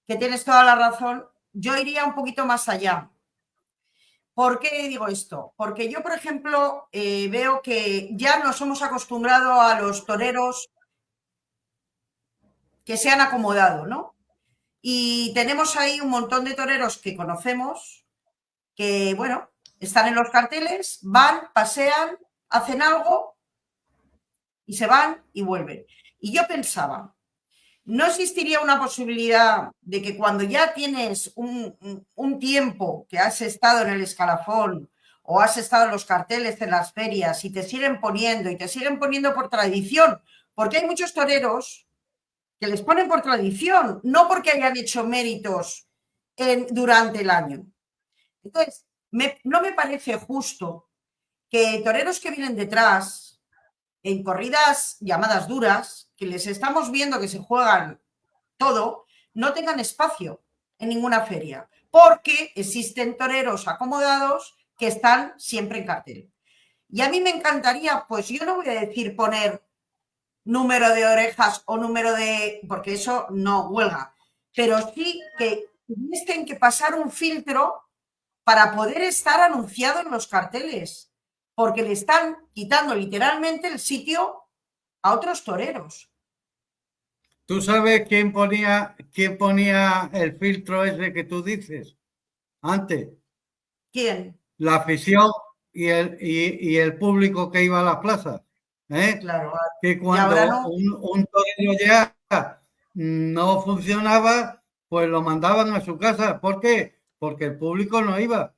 que tienes toda la razón, yo iría un poquito más allá. ¿Por qué digo esto? Porque yo, por ejemplo, veo que ya nos hemos acostumbrado a los toreros que se han acomodado, ¿no? Y tenemos ahí un montón de toreros que conocemos, que, bueno, están en los carteles, van, pasean, hacen algo y se van y vuelven. Y yo pensaba, ¿no existiría una posibilidad de que cuando ya tienes un tiempo que has estado en el escalafón o has estado en los carteles, en las ferias, y te siguen poniendo por tradición? Porque hay muchos toreros que les ponen por tradición, no porque hayan hecho méritos durante el año. Entonces, no me parece justo que toreros que vienen detrás, en corridas llamadas duras, que les estamos viendo que se juegan todo, no tengan espacio. en ninguna feria, porque existen toreros acomodados que están siempre en cartel. Y a mí me encantaría, pues yo no voy a decir poner número de orejas o número de... porque eso no huelga, pero sí que tienen que pasar un filtro para poder estar anunciado en los carteles, porque le están quitando literalmente el sitio a otros toreros. ¿Tú sabes quién ponía el filtro ese que tú dices antes? ¿Quién? La afición y el público que iba a las plazas. Claro. Que cuando no. un torero ya no funcionaba, pues lo mandaban a su casa. ¿Por qué? Porque el público no iba.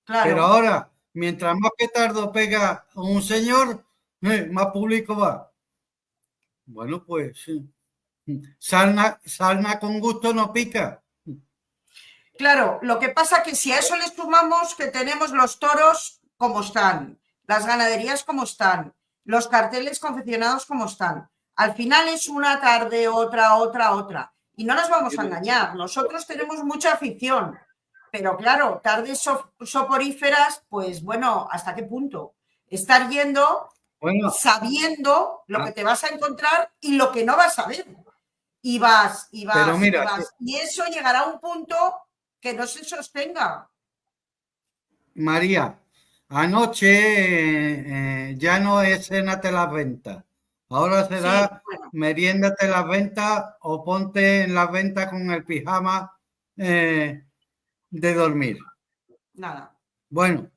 Claro. Pero ahora, mientras más petardo pega un señor, más público va. Bueno, pues sarna con gusto no pica. Claro, lo que pasa que si a eso le sumamos que tenemos los toros como están, las ganaderías como están, los carteles confeccionados como están, al final es una tarde, otra. Y no nos vamos a engañar, nosotros tenemos mucha afición, pero claro, tardes soporíferas, pues bueno, ¿hasta qué punto? Estar yendo sabiendo lo que te vas a encontrar y lo que no vas a ver. Y vas. Pero mira, y eso llegará a un punto que no se sostenga. María, anoche ya no es cénate las ventas. Ahora será meriéndate las ventas o ponte en las ventas con el pijama de dormir. Nada. Bueno,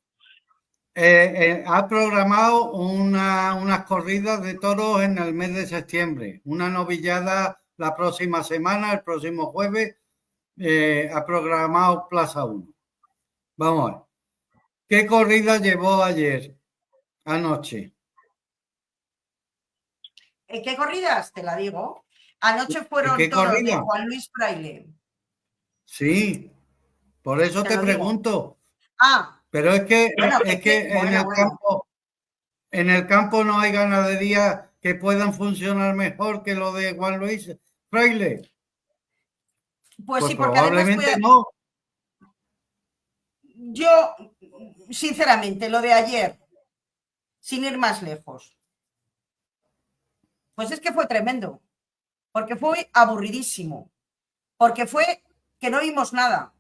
ha programado unas corridas de toros en el mes de septiembre. Una novillada la próxima semana, el próximo jueves. Ha programado Plaza 1. Vamos a ver. ¿Qué corrida llevó ayer, anoche? ¿Qué corridas? Te la digo. Anoche fueron toros de Juan Luis Fraile. Sí, por eso te pregunto. Pero es que, en el campo no hay ganaderías que puedan funcionar mejor que lo de Juan Luis Fraile. Pues sí, porque probablemente no. Yo, sinceramente, lo de ayer, sin ir más lejos, pues es que fue tremendo, porque fue aburridísimo, porque fue que no vimos nada,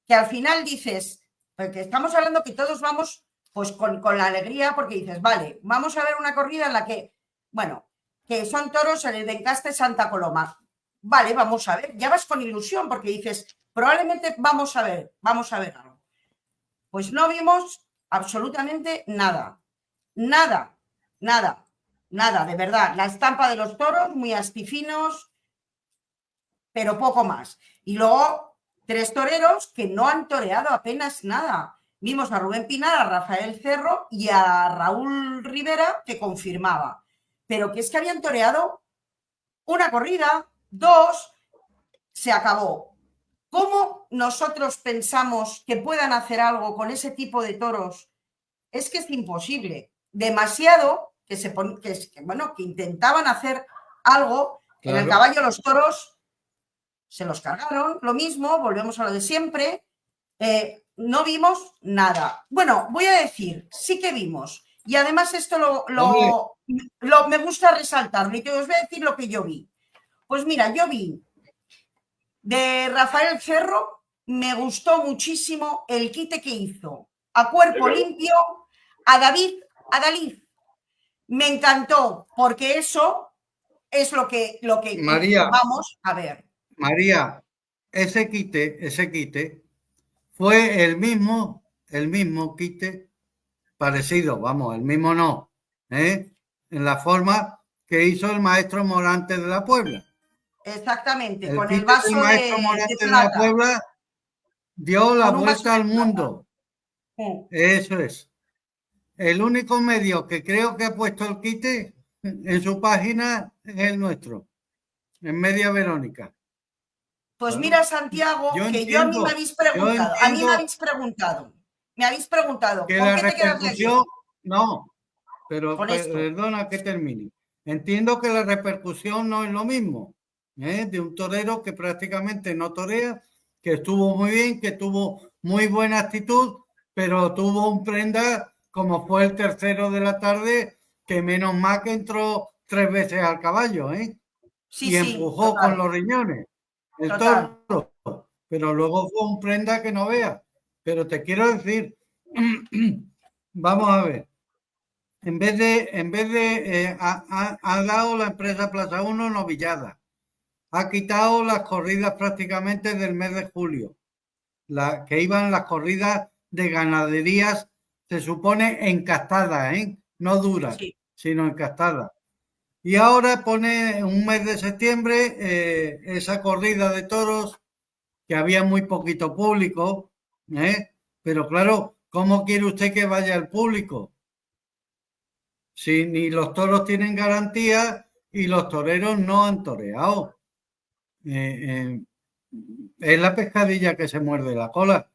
que al final dices, porque estamos hablando que todos vamos pues con la alegría, porque dices, vale, vamos a ver una corrida en la que, bueno, que son toros en el de Encaste Santa Coloma. Vale, vamos a ver, ya vas con ilusión, porque dices, probablemente vamos a ver algo. Pues no vimos absolutamente nada, de verdad. La estampa de los toros, muy astifinos, pero poco más. Y luego, 3 toreros que no han toreado apenas nada. Vimos a Rubén Pinar, a Rafael Cerro y a Raúl Rivera, que confirmaba. Pero que es que habían toreado una corrida, 2, se acabó. ¿Cómo nosotros pensamos que puedan hacer algo con ese tipo de toros? Es que es imposible. Demasiado que intentaban hacer algo. Claro. En el caballo los toros se los cargaron, lo mismo, volvemos a lo de siempre. No vimos nada. Bueno, voy a decir, sí que vimos. Y además esto me gusta resaltarlo y te os voy a decir lo que yo vi. Pues mira, yo vi de Rafael Cerro, me gustó muchísimo el quite que hizo a cuerpo limpio a David. Me encantó, porque eso es lo que María, vamos a ver. María, ese quite fue el mismo quite, parecido, vamos, el mismo no, en la forma que hizo el maestro Morante de la Puebla. Exactamente, con el vaso maestro Morante de la Puebla dio la vuelta al mundo. Eso es. El único medio que creo que ha puesto el quite en su página es el nuestro, en Media Verónica. Pues mira, Santiago, a mí me habéis preguntado. Me habéis preguntado. Que la repercusión, no, pero perdona que termine. Entiendo que la repercusión no es lo mismo. De un torero que prácticamente no torea que estuvo muy bien, que tuvo muy buena actitud, pero tuvo un prenda como fue el tercero de la tarde, que menos mal que entró 3 veces al caballo, ¿eh? Sí, Y sí, empujó con total, los riñones el total. toro, pero luego fue un prenda que no vea. Pero te quiero decir, vamos a ver, ha dado la empresa Plaza 1 novillada, ha quitado las corridas prácticamente del mes de julio, que iban las corridas de ganaderías, se supone encastadas, ¿eh? No duras, Sí, sino encastadas. Y ahora pone un mes de septiembre esa corrida de toros, que había muy poquito público, ¿eh? Pero claro, ¿cómo quiere usted que vaya el público? Si ni los toros tienen garantía y los toreros no han toreado. Eh, es la pescadilla que se muerde la cola,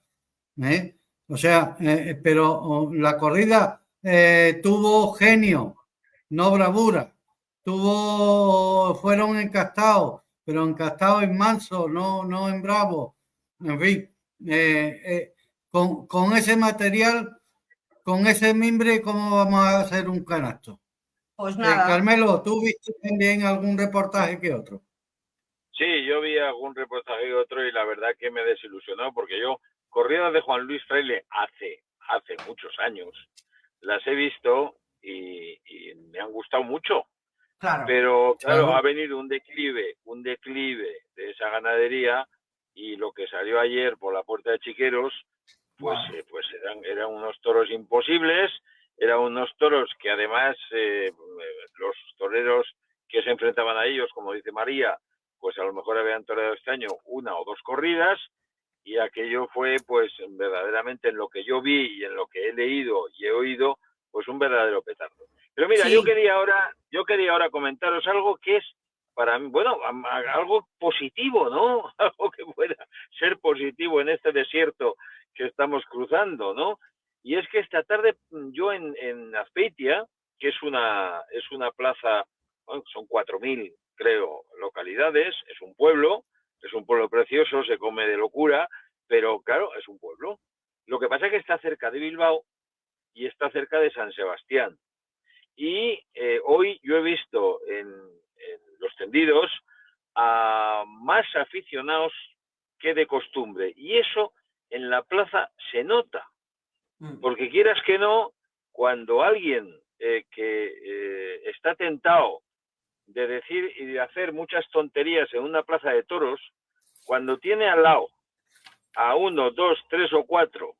¿eh? O sea, pero la corrida tuvo genio, no bravura. Fueron encastados, pero encastados en manso, no en bravo. En fin, con ese material, con ese mimbre, ¿cómo vamos a hacer un canasto? pues nada. Carmelo, ¿tú viste también algún reportaje que otro? Sí, yo vi algún reportaje y otro y la verdad que me desilusionó porque yo, corridas de Juan Luis Fraile hace muchos años, las he visto y me han gustado mucho. Claro, Pero claro, ha Claro, venido un declive de esa ganadería y lo que salió ayer por la Puerta de Chiqueros, bueno, pues eran unos toros imposibles, eran unos toros que además los toreros que se enfrentaban a ellos, como dice María, pues a lo mejor habían toreado este año una o dos corridas y aquello fue pues verdaderamente en lo que yo vi y en lo que he leído y he oído, pues un verdadero petardo. Pero mira, sí, yo quería ahora comentaros algo que es para mí, bueno, algo positivo, ¿no? Algo que pueda ser positivo en este desierto que estamos cruzando, ¿no? Y es que esta tarde yo en Azpeitia, que es una plaza, bueno, son 4.000, creo, localidades, es un pueblo precioso, se come de locura, pero claro, es un pueblo. Lo que pasa es que está cerca de Bilbao y está cerca de San Sebastián. Y hoy yo he visto en los tendidos a más aficionados que de costumbre. Y eso en la plaza se nota. Porque quieras que no, cuando alguien que está tentado de decir y de hacer muchas tonterías en una plaza de toros, cuando tiene al lado a 1, 2, 3 o 4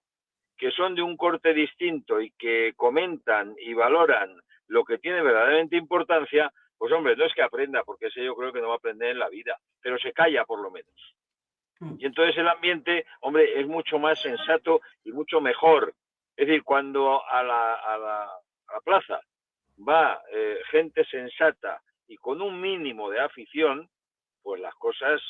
que son de un corte distinto y que comentan y valoran lo que tiene verdaderamente importancia, pues hombre, no es que aprenda, porque ese yo creo que no va a aprender en la vida, pero se calla por lo menos. Y entonces el ambiente, hombre, es mucho más sensato y mucho mejor. Es decir, cuando a la plaza va gente sensata y con un mínimo de afición, pues las cosas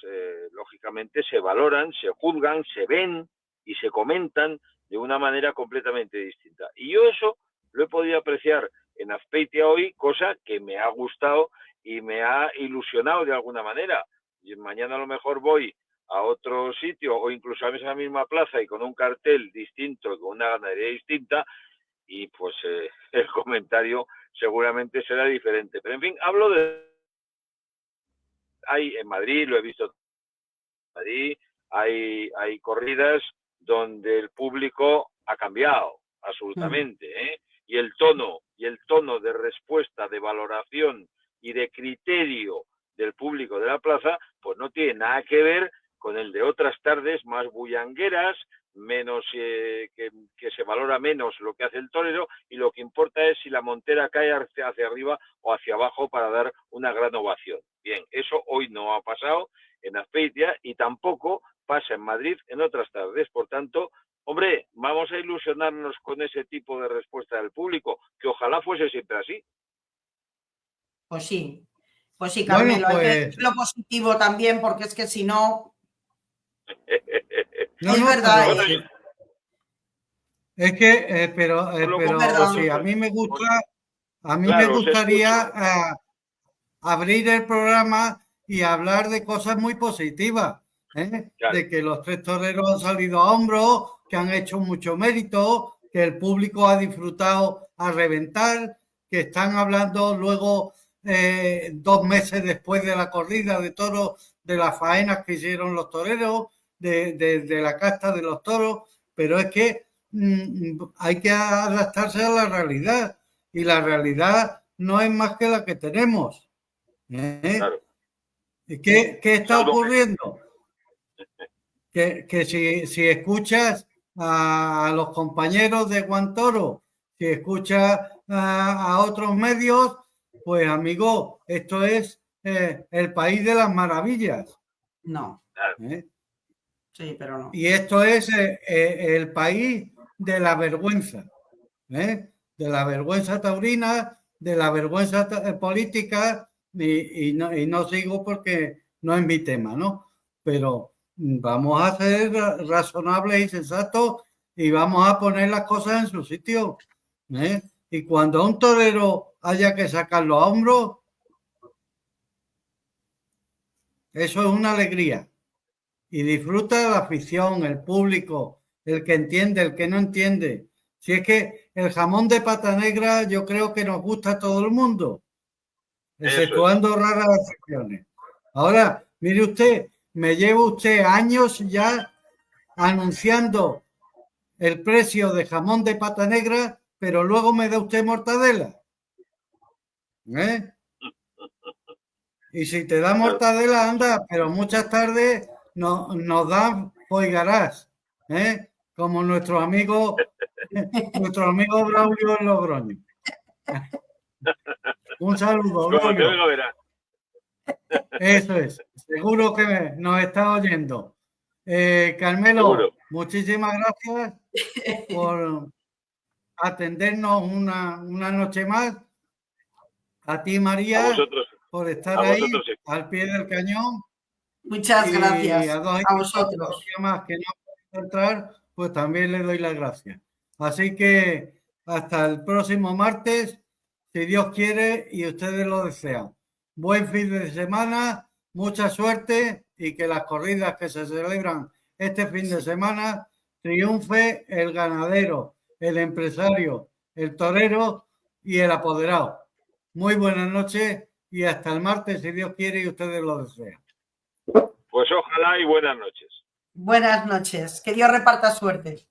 lógicamente se valoran, se juzgan, se ven y se comentan de una manera completamente distinta. Y yo eso lo he podido apreciar en Azpeitia hoy, cosa que me ha gustado y me ha ilusionado de alguna manera. Y mañana a lo mejor voy a otro sitio o incluso a esa misma plaza y con un cartel distinto, con una ganadería distinta, y pues el comentario seguramente será diferente. Pero en fin, hablo de... Hay en Madrid, lo he visto en Madrid, hay corridas donde el público ha cambiado absolutamente, ¿eh? Y el tono de respuesta, de valoración y de criterio del público de la plaza, pues no tiene nada que ver con el de otras tardes más bullangueras, menos que se valora menos lo que hace el torero y lo que importa es si la montera cae hacia arriba o hacia abajo para dar una gran ovación. Bien, eso hoy no ha pasado en Azpeitia y tampoco pasa en Madrid en otras tardes. Por tanto, hombre, vamos a ilusionarnos con ese tipo de respuesta del público, que ojalá fuese siempre así. pues sí, pues sí, bueno, Carmelo, hay que pues decirlo positivo también, porque es que si no, no, es no, verdad, Bueno, es que, es pero verdad. sí, a mí me claro, os gustaría escucho. abrir el programa y hablar de cosas muy positivas. Claro. De que los 3 toreros han salido a hombros, que han hecho mucho mérito, que el público ha disfrutado a reventar, que están hablando luego 2 meses después de la corrida de toros, de las faenas que hicieron los toreros, de la casta de los toros, pero es que hay que adaptarse a la realidad y la realidad no es más que la que tenemos. Claro. ¿Qué está ocurriendo? Que si escuchas a los compañeros de Guantoro, si escuchas a otros medios, pues amigo, esto es el país de las maravillas. No. Sí, pero no. Y esto es el país de la vergüenza, de la vergüenza taurina, de la vergüenza política, y no sigo porque no es mi tema, ¿no? Pero vamos a ser razonables y sensatos y vamos a poner las cosas en su sitio. Y cuando a un torero haya que sacarlo a hombros, eso es una alegría. Y disfruta la afición, el público, el que entiende, el que no entiende. Si es que el jamón de pata negra yo creo que nos gusta a todo el mundo, exceptuando raras excepciones. Ahora, mire usted, me lleva usted años ya anunciando el precio de jamón de pata negra, pero luego me da usted mortadela. Y si te da mortadela, anda, pero muchas tardes nos dan foigarás, como nuestro amigo Braulio en Logroño. Un saludo, Braulio. Eso es, seguro que nos está oyendo. Carmelo, seguro. Muchísimas gracias por atendernos una noche más. A ti, María, por estar ahí al pie del cañón. Muchas gracias a vosotros. Más que no pueden entrar, pues también le doy las gracias. Así que hasta el próximo martes, si Dios quiere y ustedes lo desean. Buen fin de semana, mucha suerte y que las corridas que se celebran este fin de semana triunfe el ganadero, el empresario, el torero y el apoderado. Muy buenas noches y hasta el martes, si Dios quiere y ustedes lo desean. Pues ojalá y buenas noches. Buenas noches. Que Dios reparta suerte.